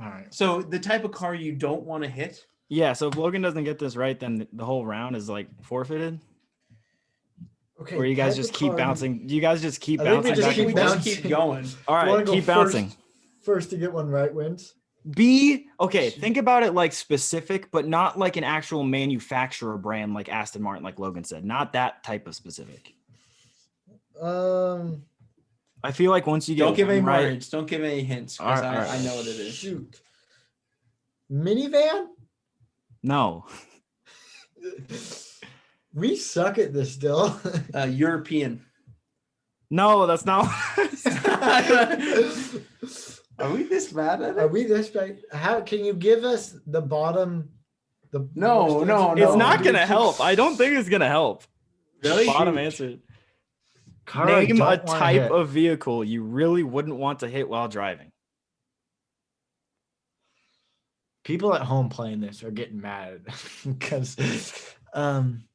All right. So the type of car you don't want to hit. Yeah. So if Logan doesn't get this right, then the whole round is like forfeited. Okay. Or you guys type just of keep car- bouncing. You guys just keep I think we bouncing just back keep and Let's forth. bouncing. keep going. All Wanna right. go Keep first? bouncing. First to get one right wins. Okay. Think about it like specific, but not like an actual manufacturer brand like Aston Martin, like Logan said. Not that type of specific. I feel like once you get Don't give any one right, words. Don't give any hints. All Because right, all right. I know what it is. Shoot. Minivan? no. We suck at this still. European. No, that's not. Are we this bad at Are it? we this bad? How can you give us the bottom? No. It's not gonna help. I don't think it's gonna help. Really? Bottom Shoot. answer. Car I Name don't a wanna type hit. of vehicle you really wouldn't want to hit while driving. People at home playing this are getting mad because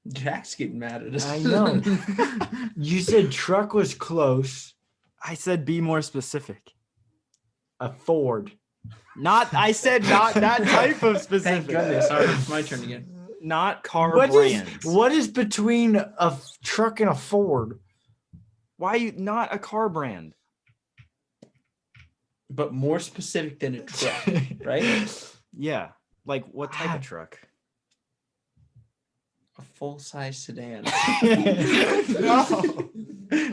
Jack's getting mad at us. I know. You said truck was close. I said be more specific. A Ford. I said not that type of specific. Thank goodness. All right, it's my turn again. Not car What brands. is between a truck and a Ford? Why you not a car brand? But more specific than a truck, right? Yeah. Like what type of truck? A full-size sedan.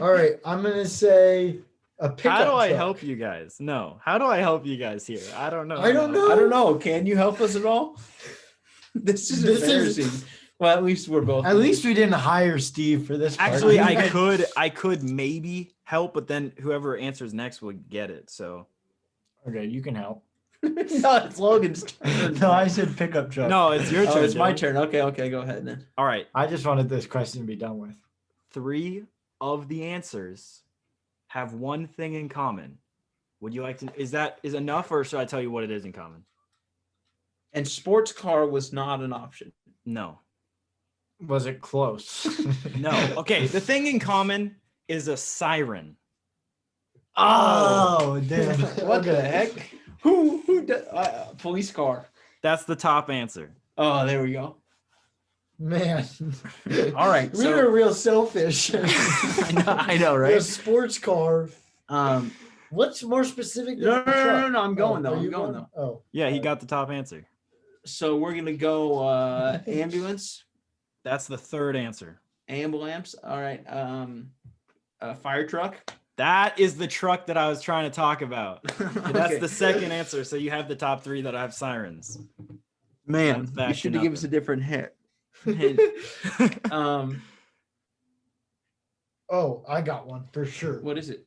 All right, I'm gonna say a pickup. How do I truck. help you guys? No. How do I help you guys here? I don't know. I don't know. I don't know. Can you help us at all? This is embarrassing. Well, at least we're both. At least we didn't hire Steve for this. part. Actually, I could maybe help, but then whoever answers next will get it. So Okay, you can help. No, it's Logan's turn. No, I said pickup truck. No, it's your turn. it's my Dylan. turn. Okay, go ahead then. All right. I just wanted this question to be done with. 3 of the answers have one thing in common. Would you like to? Is enough, or should I tell you what it is in common? And sports car was not an option. No. Was it close? No. Okay. The thing in common is a siren. Oh, damn. What the heck? Who police car? That's the top answer. Oh, there we go. Man. All right. We were real selfish. I know, A right? sports car. Um, What's more specific than no, a truck? I'm going though. Are you I'm going though. Oh. Yeah, he got the top answer. So we're gonna go ambulance, That's the third answer. ambulance. All right. Fire truck. That is the truck that I was trying to talk about. That's Okay. the second answer. So you have the top 3 that have sirens. Man. One's You back should to have given us a different hit. Oh, I got one for sure. What is it?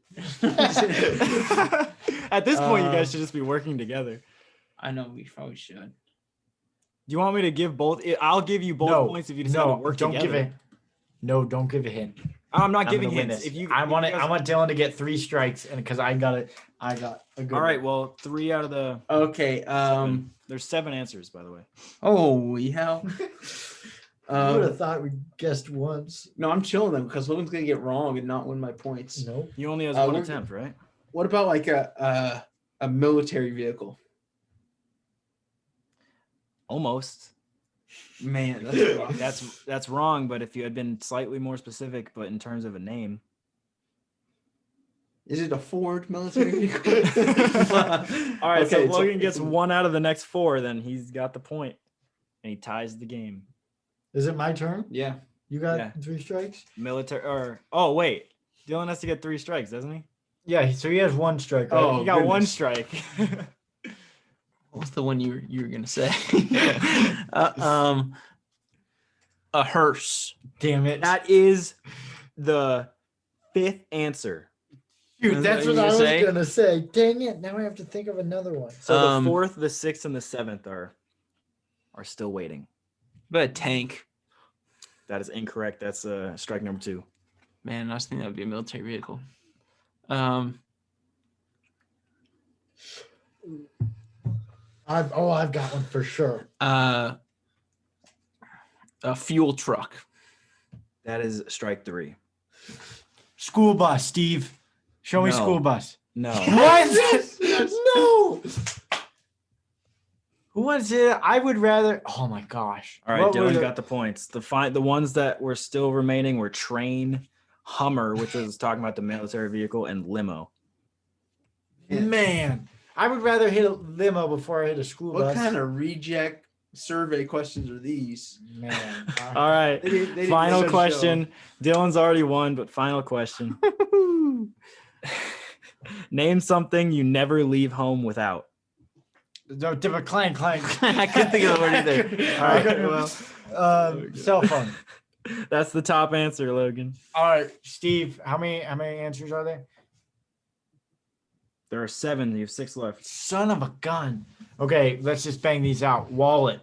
At this point, you guys should just be working together. I know we probably should. Do you want me to give both? I'll give you both points if you decide to work don't together. give it. No, don't give a hint. I'm not I'm giving gonna win hints. this. If you, I if want you it. guys- I want Dylan to get 3 strikes, and because I got a good. All right. one. Well, 3 out of the. Okay. There's 7 answers, by the way. Holy hell. I would have thought we guessed once. No, I'm chilling them because Logan's gonna get wrong and not win my points. No. You only has one we're- attempt, right? What about like a military vehicle? Almost. Man, that's rough. That's wrong. But if you had been slightly more specific, but in terms of a name, Is it a Ford military vehicle? all right. So Okay, if Logan it's gets a- 1 out of the next 4, then he's got the point, and he ties the game. Is it my turn? Yeah. You got Yeah. 3 strikes. Military or wait, Dylan has to get 3 strikes, doesn't he? Yeah. So he has 1 strike. Right? Oh, He got 1 goodness. strike. What's the one you were gonna say? A hearse. Damn it. That is the 5th answer. Shoot, that's what I was say? gonna say. Dang it! Now I have to think of another one. So Um, the 4th, the 6th, and the 7th are still waiting. But a tank. That is incorrect. That's strike number 2. Man, I was thinking that would be a military vehicle. I've got one for sure. A fuel truck. That is strike 3. School bus, Steve. Show me No. school bus. No. What? No. Who wants it? I would rather. Oh my gosh. All right, What were Dylan the- got the points. The ones that were still remaining were train, Hummer, which was talking about the military vehicle, and limo. Man, I would rather hit a limo before I hit a school What bus. kind of reject survey questions are these? Man. All right. They didn't Final make a question. Dylan's already won, but final question. show. Name something you never leave home without. No, different clank. I couldn't think of the word either. All right, well, cell phone. that's the top answer, Logan. All right, Steve. How many answers are there? There are 7. You have 6 left. Son of a gun. Okay, let's just bang these out. Wallet,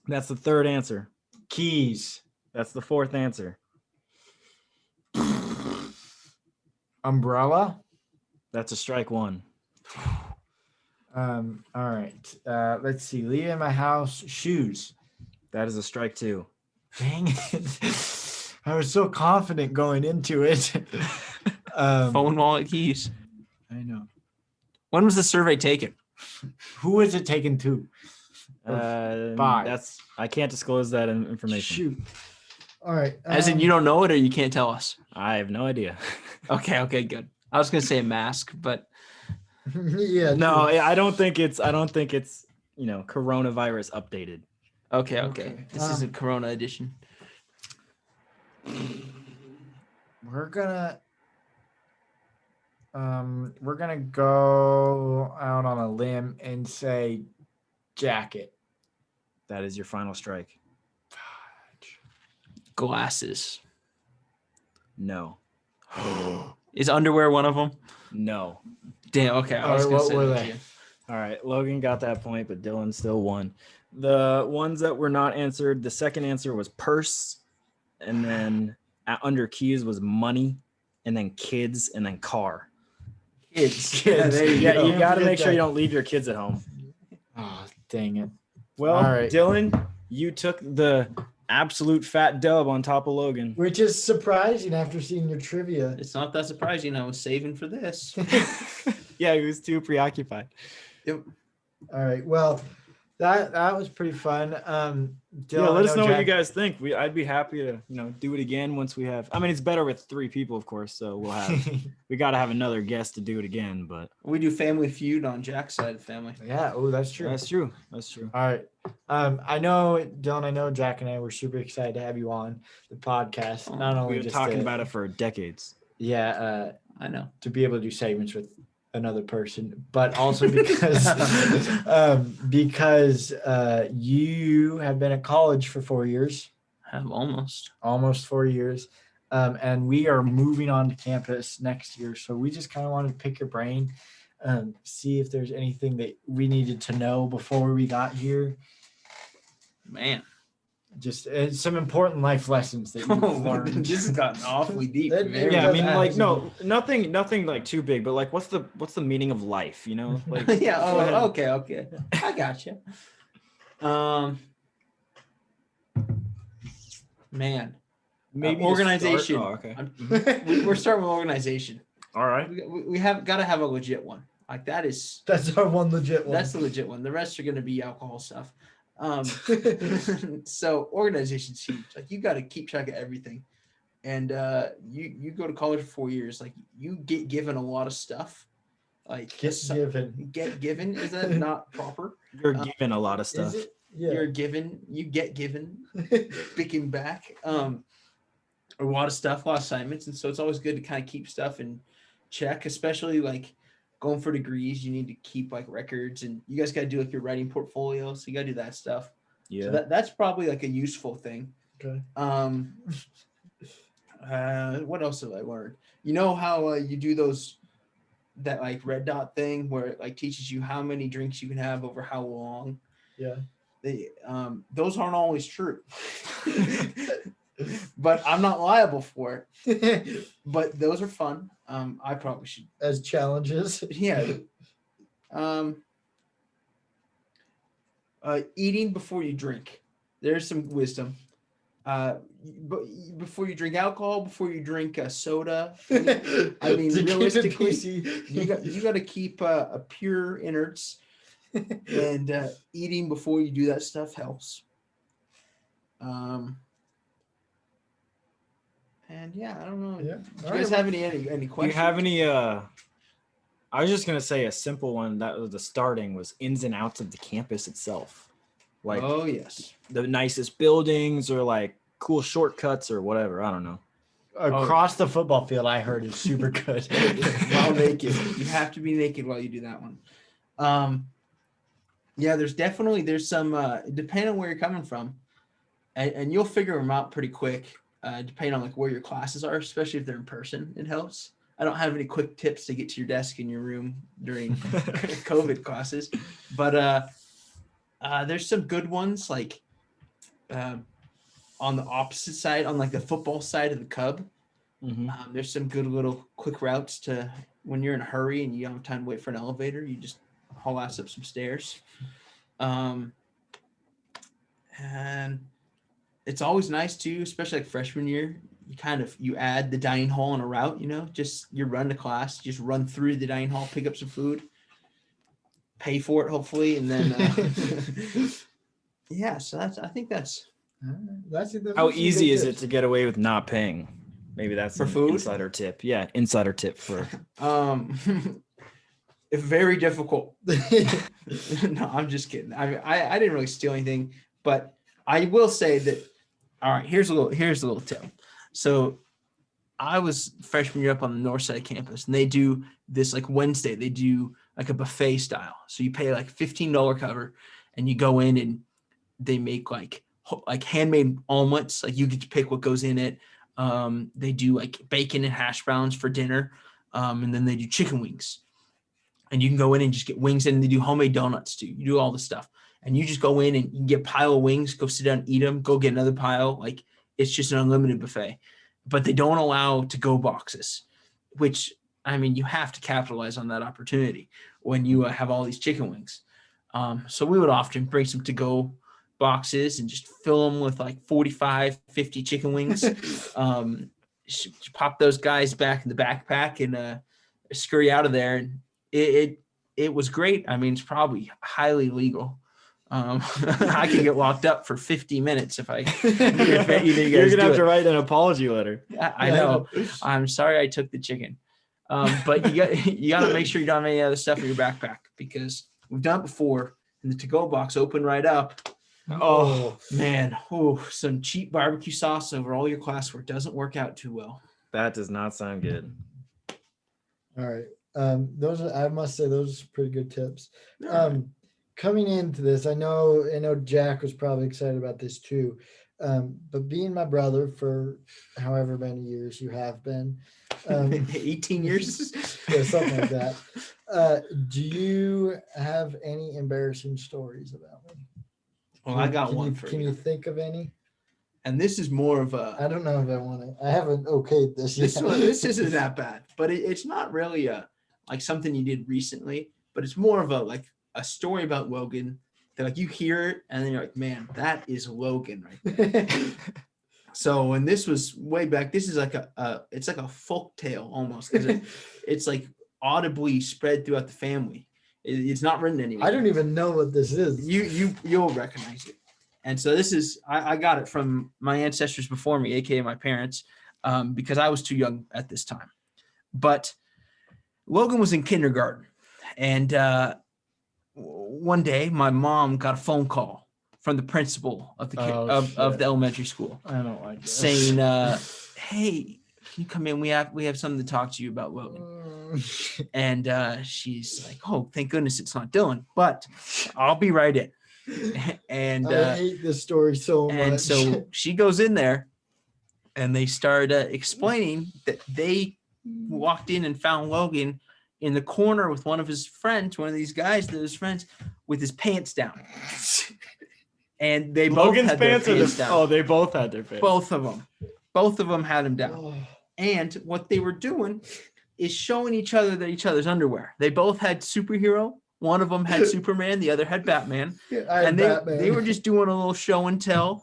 That's the 3rd answer. keys, That's the 4th answer. umbrella. That's a strike 1. All right. Let's see. Leave in my house. Shoes. That is a strike 2. Dang it. I was so confident going into it. Phone, wallet, keys. I know. When was the survey taken? Who is it taken to? 5. I can't disclose that information. Shoot. All right. As in, you don't know it, or you can't tell us. I have no idea. Okay, good. I was gonna say a mask, but Yeah. No, true. I don't think it's coronavirus updated. okay. Okay. This is a Corona edition. We're gonna go out on a limb and say jacket. That is your final strike. Glasses. No. Is underwear one of them? No. Damn. Okay. I All was right, gonna what say were that they? to you. All right, Logan got that point, but Dylan still won. The ones that were not answered, the second answer was purse, and then under keys was money, and then kids, and then car. Kids. Kids. There you Yeah, go. you got to Forget make sure that. you don't leave your kids at home. Oh, dang it. Well, All right. Dylan, you took the absolute fat dub on top of Logan. Which is surprising after seeing your trivia. It's not that surprising. I was saving for this. Yeah, he was too preoccupied. Yep. All right. Well, that was pretty fun. Dylan, Yeah, let us know what you Jack- guys think. I'd be happy to, do it again once we have. I mean, it's better with 3 people, of course. So we got to have another guest to do it again. But We do Family Feud on Jack's side of the family. Yeah. Oh, that's true. that's true. That's true. All right. I know, Dylan, I know Jack and I were super excited to have you on the podcast. Not only We've been just talking to- about it for decades. Yeah, I know. to be able to do segments with another person, but also because you have been at college for 4 years, Have almost. almost 4 years, and we are moving on to campus next year. So we just kind of wanted to pick your brain, see if there's anything that we needed to know before we got here. Man. Just some important life lessons that you've learned. This has gotten awfully deep. That- Very Yeah, I mean, doesn't like, have nothing like too big, but like, what's the meaning of life? Like, yeah. go ahead. Oh, okay. I got you. Man, maybe to organization. start- Oh, okay. we're starting with organization. All right. We have got to have a legit one. Like that is That's our one legit one. that's the legit one. The rest are going to be alcohol stuff. So organization's huge. Like you got to keep track of everything. And you go to college for 4 years. Like you get given a lot of stuff. Like get given. Is that not proper? You're given a lot of stuff. Is it? Yeah. You're given. You get given. Picking back. A lot of stuff, a lot of assignments, and so it's always good to kind of keep stuff in check, especially like going for degrees. You need to keep like records, and you guys got to do like your writing portfolio, so you got to do that stuff. Yeah. So that's probably like a useful thing. Okay. What else have I learned? You know how you do that like red dot thing where it like teaches you how many drinks you can have over how long. Yeah. Those aren't always true. But I'm not liable for it. But those are fun. I probably should. As challenges. Yeah. Eating before you drink. There's some wisdom. But before you drink alcohol, before you drink soda, I mean, realistically, you got to keep a pure innards, and eating before you do that stuff helps. And yeah, I don't know. Yeah. Do you guys have any questions? Do you have any? I was just gonna say a simple one that was the starting was ins and outs of the campus itself, like Oh yes. the nicest buildings or like cool shortcuts or whatever. I don't know. Across the football field, I heard is super good. While naked, you have to be naked while you do that one. Yeah, there's some depending on where you're coming from, and you'll figure them out pretty quick. Depending on like where your classes are, especially if they're in person, it helps. I don't have any quick tips to get to your desk in your room during COVID classes, but there's some good ones like on the opposite side, on like the football side of the Cub. Mm-hmm. There's some good little quick routes to when you're in a hurry and you don't have time to wait for an elevator. You just haul ass up some stairs. And it's always nice too, especially like freshman year. You add the dining hall on a route, just you run to class, just run through the dining hall, pick up some food, pay for it hopefully, and then yeah. So I think that's How easy is it to get away with not paying? Maybe that's For an food? insider tip. Yeah, insider tip for. very difficult. No, I'm just kidding. I didn't really steal anything, but I will say that. All right, here's a little tip. So I was freshman year up on the north side of campus, and they do this like Wednesday. They do like a buffet style. So you pay like $15 cover, and you go in and they make like handmade omelets. Like you get to pick what goes in it. They do like bacon and hash browns for dinner, and then they do chicken wings. and you can go in and just get wings, and they do homemade donuts too. You do all the stuff, and you just go in and you can get a pile of wings, go sit down and eat them, go get another pile. Like, it's just an unlimited buffet. But they don't allow to-go boxes, which, I mean, you have to capitalize on that opportunity when you have all these chicken wings. So we would often bring some to-go boxes and just fill them with like 45, 50 chicken wings. Pop those guys back in the backpack and scurry out of there. And it was great. I mean, it's probably highly legal. I could get locked up for 50 minutes if I. You're gonna have to write an apology letter. I know. I'm sorry I took the chicken, but you got to make sure you don't have any other stuff in your backpack, because we've done it before, and the to-go box opened right up. Oh man, some cheap barbecue sauce over all your classwork doesn't work out too well. That does not sound good. All right. I must say those are pretty good tips. Coming into this, I know Jack was probably excited about this too. But being my brother for however many years you have been, 18 years, yeah, something like that. Do you have any embarrassing stories about me? Well, I got one for you. Can you think of any? And this is more of a. I don't know if I want to. I haven't okayed this yet. This isn't that bad, but it's not really like something you did recently. But it's more of a story about Logan that, like, you hear it and then you're like, man, that is Logan right there. So when this was way back, this is like it's like a folk tale almost, because it's like audibly spread throughout the family. It's not written anywhere. I don't even know what this is. You'll recognize it. And so this is, I got it from my ancestors before me, aka my parents, because I was too young at this time. But Logan was in kindergarten, and one day my mom got a phone call from the principal of the of the elementary school. I don't like this. Saying, "Hey, can you come in? We have something to talk to you about, Logan." And she's like, "Oh, thank goodness it's not Dylan, but I'll be right in." And I hate this story so much. And so she goes in there, and they start explaining that they walked in and found Logan in the corner with one of his friends, one of these guys that was friends, with his pants down. And they both had their pants down. Oh, they both had their pants. Both of them had him down. Oh. And what they were doing is showing each other each other's underwear. They both had superhero. One of them had Superman, the other had Batman. And they were just doing a little show and tell,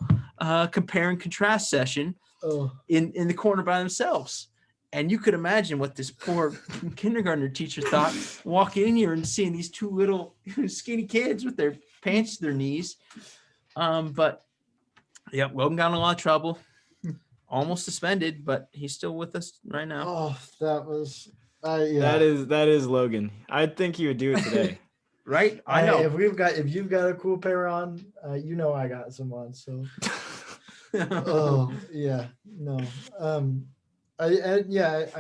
compare and contrast session in the corner by themselves. And you could imagine what this poor kindergartner teacher thought, walking in here and seeing these two little skinny kids with their pants to their knees. But yeah, Logan got in a lot of trouble, almost suspended, but he's still with us right now. Oh, that was, yeah. That is Logan. I think he would do it today. Right? I know. If you've got a cool pair on, I got some on. So, oh yeah, no. I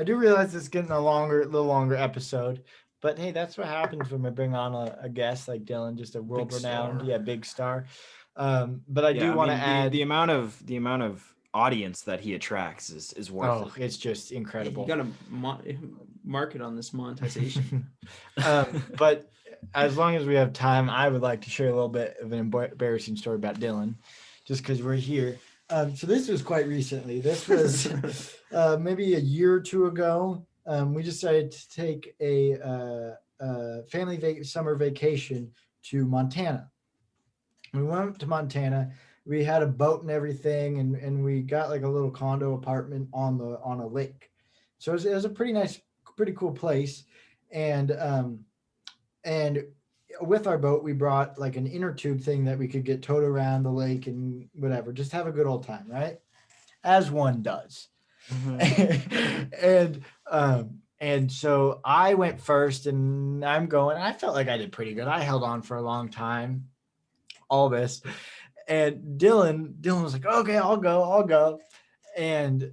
do realize it's getting a little longer episode, but hey, that's what happens when we bring on a guest like Dylan, just a world-renowned, big star. But I do want to add the amount of audience that he attracts is worth it. It's just incredible. You got to mark it on this monetization. But as long as we have time, I would like to share a little bit of an embarrassing story about Dylan, just because we're here. So this was quite recently. This was maybe a year or two ago. We decided to take a family summer vacation to Montana. We went to Montana. We had a boat and everything, and we got like a little condo apartment on a lake. So it was a pretty cool place. And with our boat, we brought like an inner tube thing that we could get towed around the lake and whatever, just have a good old time, right? As one does. Mm-hmm. And so I went first, and I felt like I did pretty good. I held on for a long time, all this. And Dylan was like, okay, I'll go. And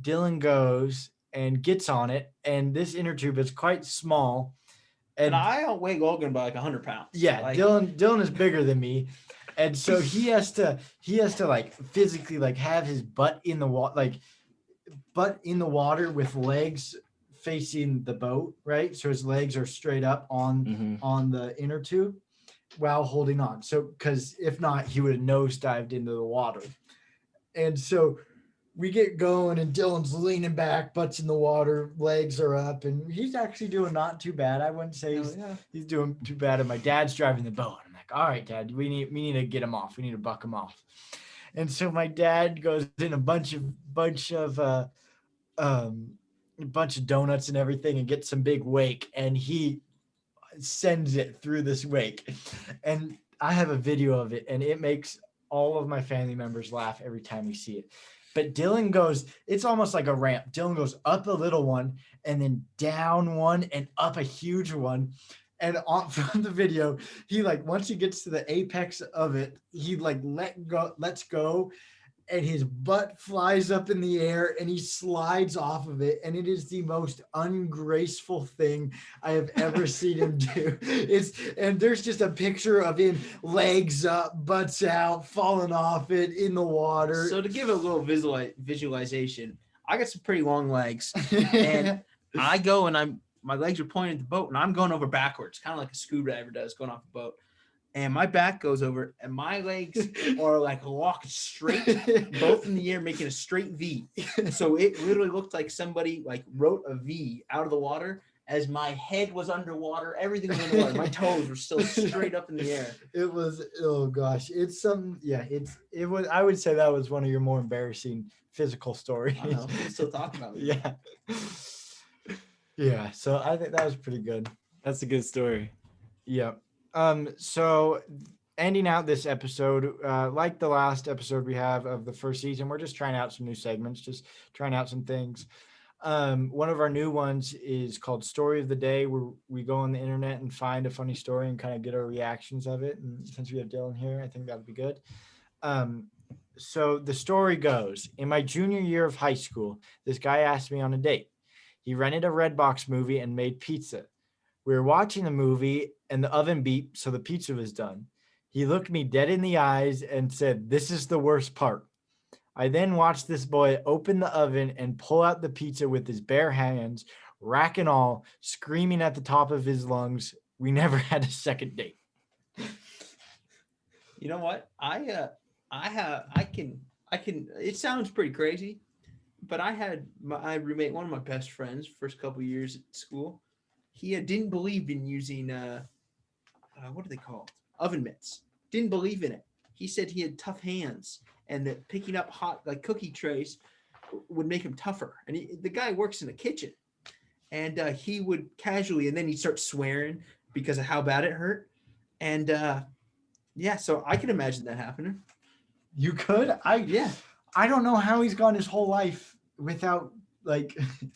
Dylan goes and gets on it. And this inner tube is quite small. And I outweigh Logan by like 100 pounds. Yeah, like, Dylan is bigger than me. And so he has to like physically like have his butt in the water with legs facing the boat, right? So his legs are straight up on the inner tube while holding on. So, because if not, he would have nosedived into the water. And so we get going, and Dylan's leaning back, butts in the water, legs are up, and he's actually doing not too bad. I wouldn't say he's doing too bad. And my dad's driving the boat. I'm like, all right, Dad, we need to get him off. We need to buck him off. And so my dad goes in a bunch of donuts and everything and gets some big wake, and he sends it through this wake. And I have a video of it, and it makes all of my family members laugh every time we see it. But Dylan goes, it's almost like a ramp. Dylan goes up a little one and then down one and up a huge one. And from the video, he once he gets to the apex of it, he lets go, and his butt flies up in the air and he slides off of it. And it is the most ungraceful thing I have ever seen him do. And there's just a picture of him, legs up, butts out, falling off it in the water. So to give a little visualization, I got some pretty long legs, and I go and my legs are pointing at the boat, and I'm going over backwards, kind of like a scuba diver does going off a boat. And my back goes over, and my legs are walking straight, both in the air, making a straight V. So it literally looked like somebody wrote a V out of the water as my head was underwater. Everything was underwater. My toes were still straight up in the air. It was, oh gosh, it's something. Yeah, it was. I would say that was one of your more embarrassing physical stories. I know. I'm still talking about it. Yeah. Yeah. So I think that was pretty good. That's a good story. Yeah. So ending out this episode, like the last episode we have of the first season, we're just trying out some new segments, just trying out some things. One of our new ones is called Story of the Day, where we go on the internet and find a funny story and kind of get our reactions of it. And since we have Dylan here, I think that would be good. So the story goes, in my junior year of high school, this guy asked me on a date. He rented a Redbox movie and made pizza. We were watching the movie and the oven beeped, so the pizza was done. He looked me dead in the eyes and said, "This is the worst part." I then watched this boy open the oven and pull out the pizza with his bare hands, rack and all, screaming at the top of his lungs. We never had a second date. You know what? I can. It sounds pretty crazy, but I had my roommate, one of my best friends, first couple of years at school. He didn't believe in using what are they called? Oven mitts. Didn't believe in it. He said he had tough hands, and that picking up hot cookie trays would make him tougher. And the guy works in the kitchen, and he would casually, and then he'd start swearing because of how bad it hurt. And so I can imagine that happening. You could? I don't know how he's gone his whole life without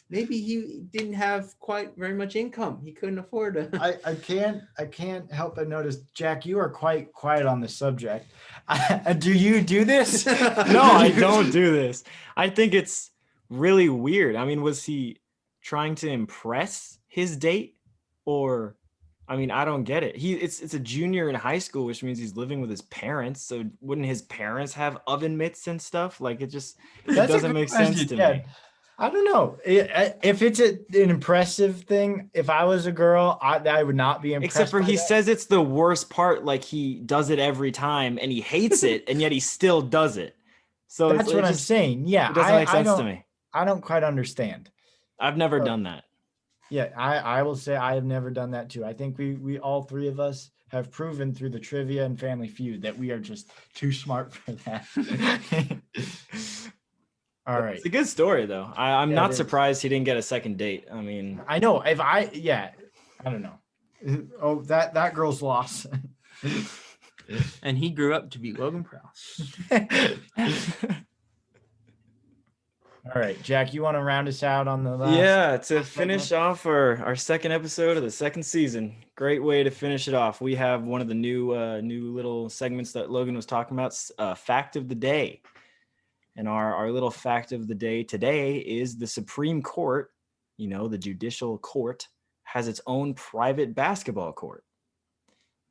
maybe he didn't have quite very much income. He couldn't afford it. I can't help but notice, Jack, you are quite quiet on the subject. Do you do this? No, I don't do this. I think it's really weird. I mean, was he trying to impress his date, or I don't get it. It's a junior in high school, which means he's living with his parents. So wouldn't his parents have oven mitts and stuff? It doesn't make sense to me. I don't know if it's an impressive thing. If I was a girl, I would not be impressed. Except for he says it's the worst part. He does it every time and he hates it, and yet he still does it. So that's what I'm saying. Yeah, it doesn't make sense to me. I don't quite understand. I've never done that. Yeah, I will say I have never done that too. I think we all three of us have proven through the trivia and Family Feud that we are just too smart for that. All right. It's a good story, though. I'm not surprised he didn't get a second date. I know. I don't know. Oh, that girl's lost. And he grew up to be Logan Prouse. All right, Jack, you want to round us out on the last? Yeah, to finish off our second episode of the second season. Great way to finish it off. We have one of the new little segments that Logan was talking about, Fact of the Day. And our little fact of the day today is the Supreme Court, the judicial court, has its own private basketball court.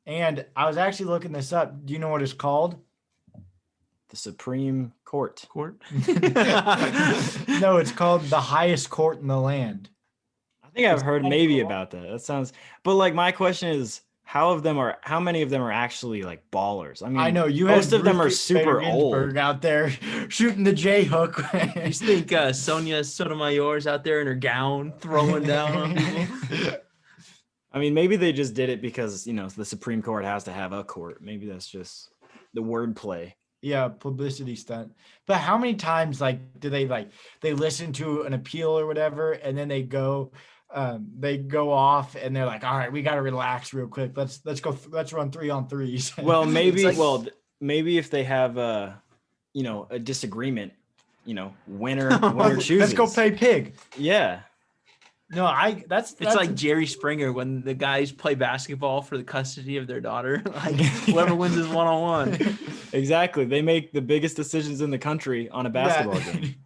And I was actually looking this up. Do you know what it's called? The Supreme Court. No, it's called the highest court in the land. I think I've heard maybe about that. That sounds, but like my question is, how many of them are actually like ballers? I mean, I know you. most had of them Ruth are Bader super Ginsburg old. out there shooting the J hook. You think Sonia Sotomayor's out there in her gown throwing down on people? I mean, maybe they just did it because, you know, the Supreme Court has to have a court. Maybe that's just the wordplay. Yeah, publicity stunt. But how many times do they listen to an appeal or whatever, and then they go off and they're like, all right, we got to relax real quick. Let's run 3-on-3s. Well, maybe like- maybe if they have a disagreement, winner chooses. Let's go play pig. Yeah. No, that's It's like Jerry Springer when the guys play basketball for the custody of their daughter. Like whoever wins is 1-on-1. Exactly. They make the biggest decisions in the country on a basketball game.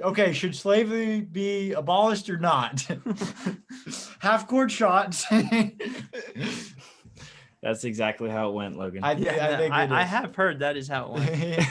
Okay, should slavery be abolished or not? Half court shots. That's exactly how it went, Logan. I think I have heard that is how it went.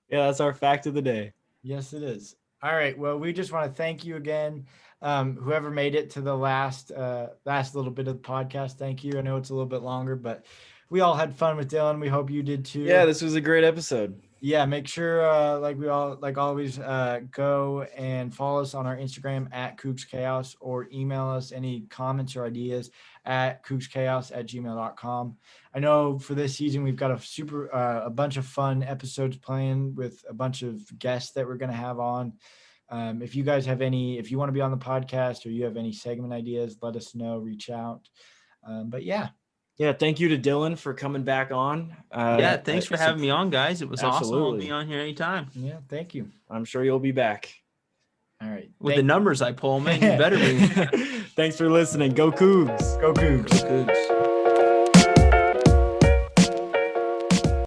Yeah, that's our fact of the day. Yes, it is. All right. Well, we just want to thank you again. Whoever made it to the last little bit of the podcast, thank you. I know it's a little bit longer, but we all had fun with Dylan. We hope you did too. Yeah, this was a great episode. Yeah, make sure, always, go and follow us on our Instagram at Cougs Chaos, or email us any comments or ideas at cougschaos@gmail.com. I know for this season we've got a bunch of fun episodes planned with a bunch of guests that we're going to have on. If you guys have if you want to be on the podcast or you have any segment ideas, let us know, reach out. But yeah. Yeah, thank you to Dylan for coming back on. Thanks for having me on, guys. It was awesome. I'll be on here anytime. Yeah, thank you. I'm sure you'll be back. All right. With the numbers I pull, man, you better be. Thanks for listening. Go Cougs. Go Cougs. Cougs.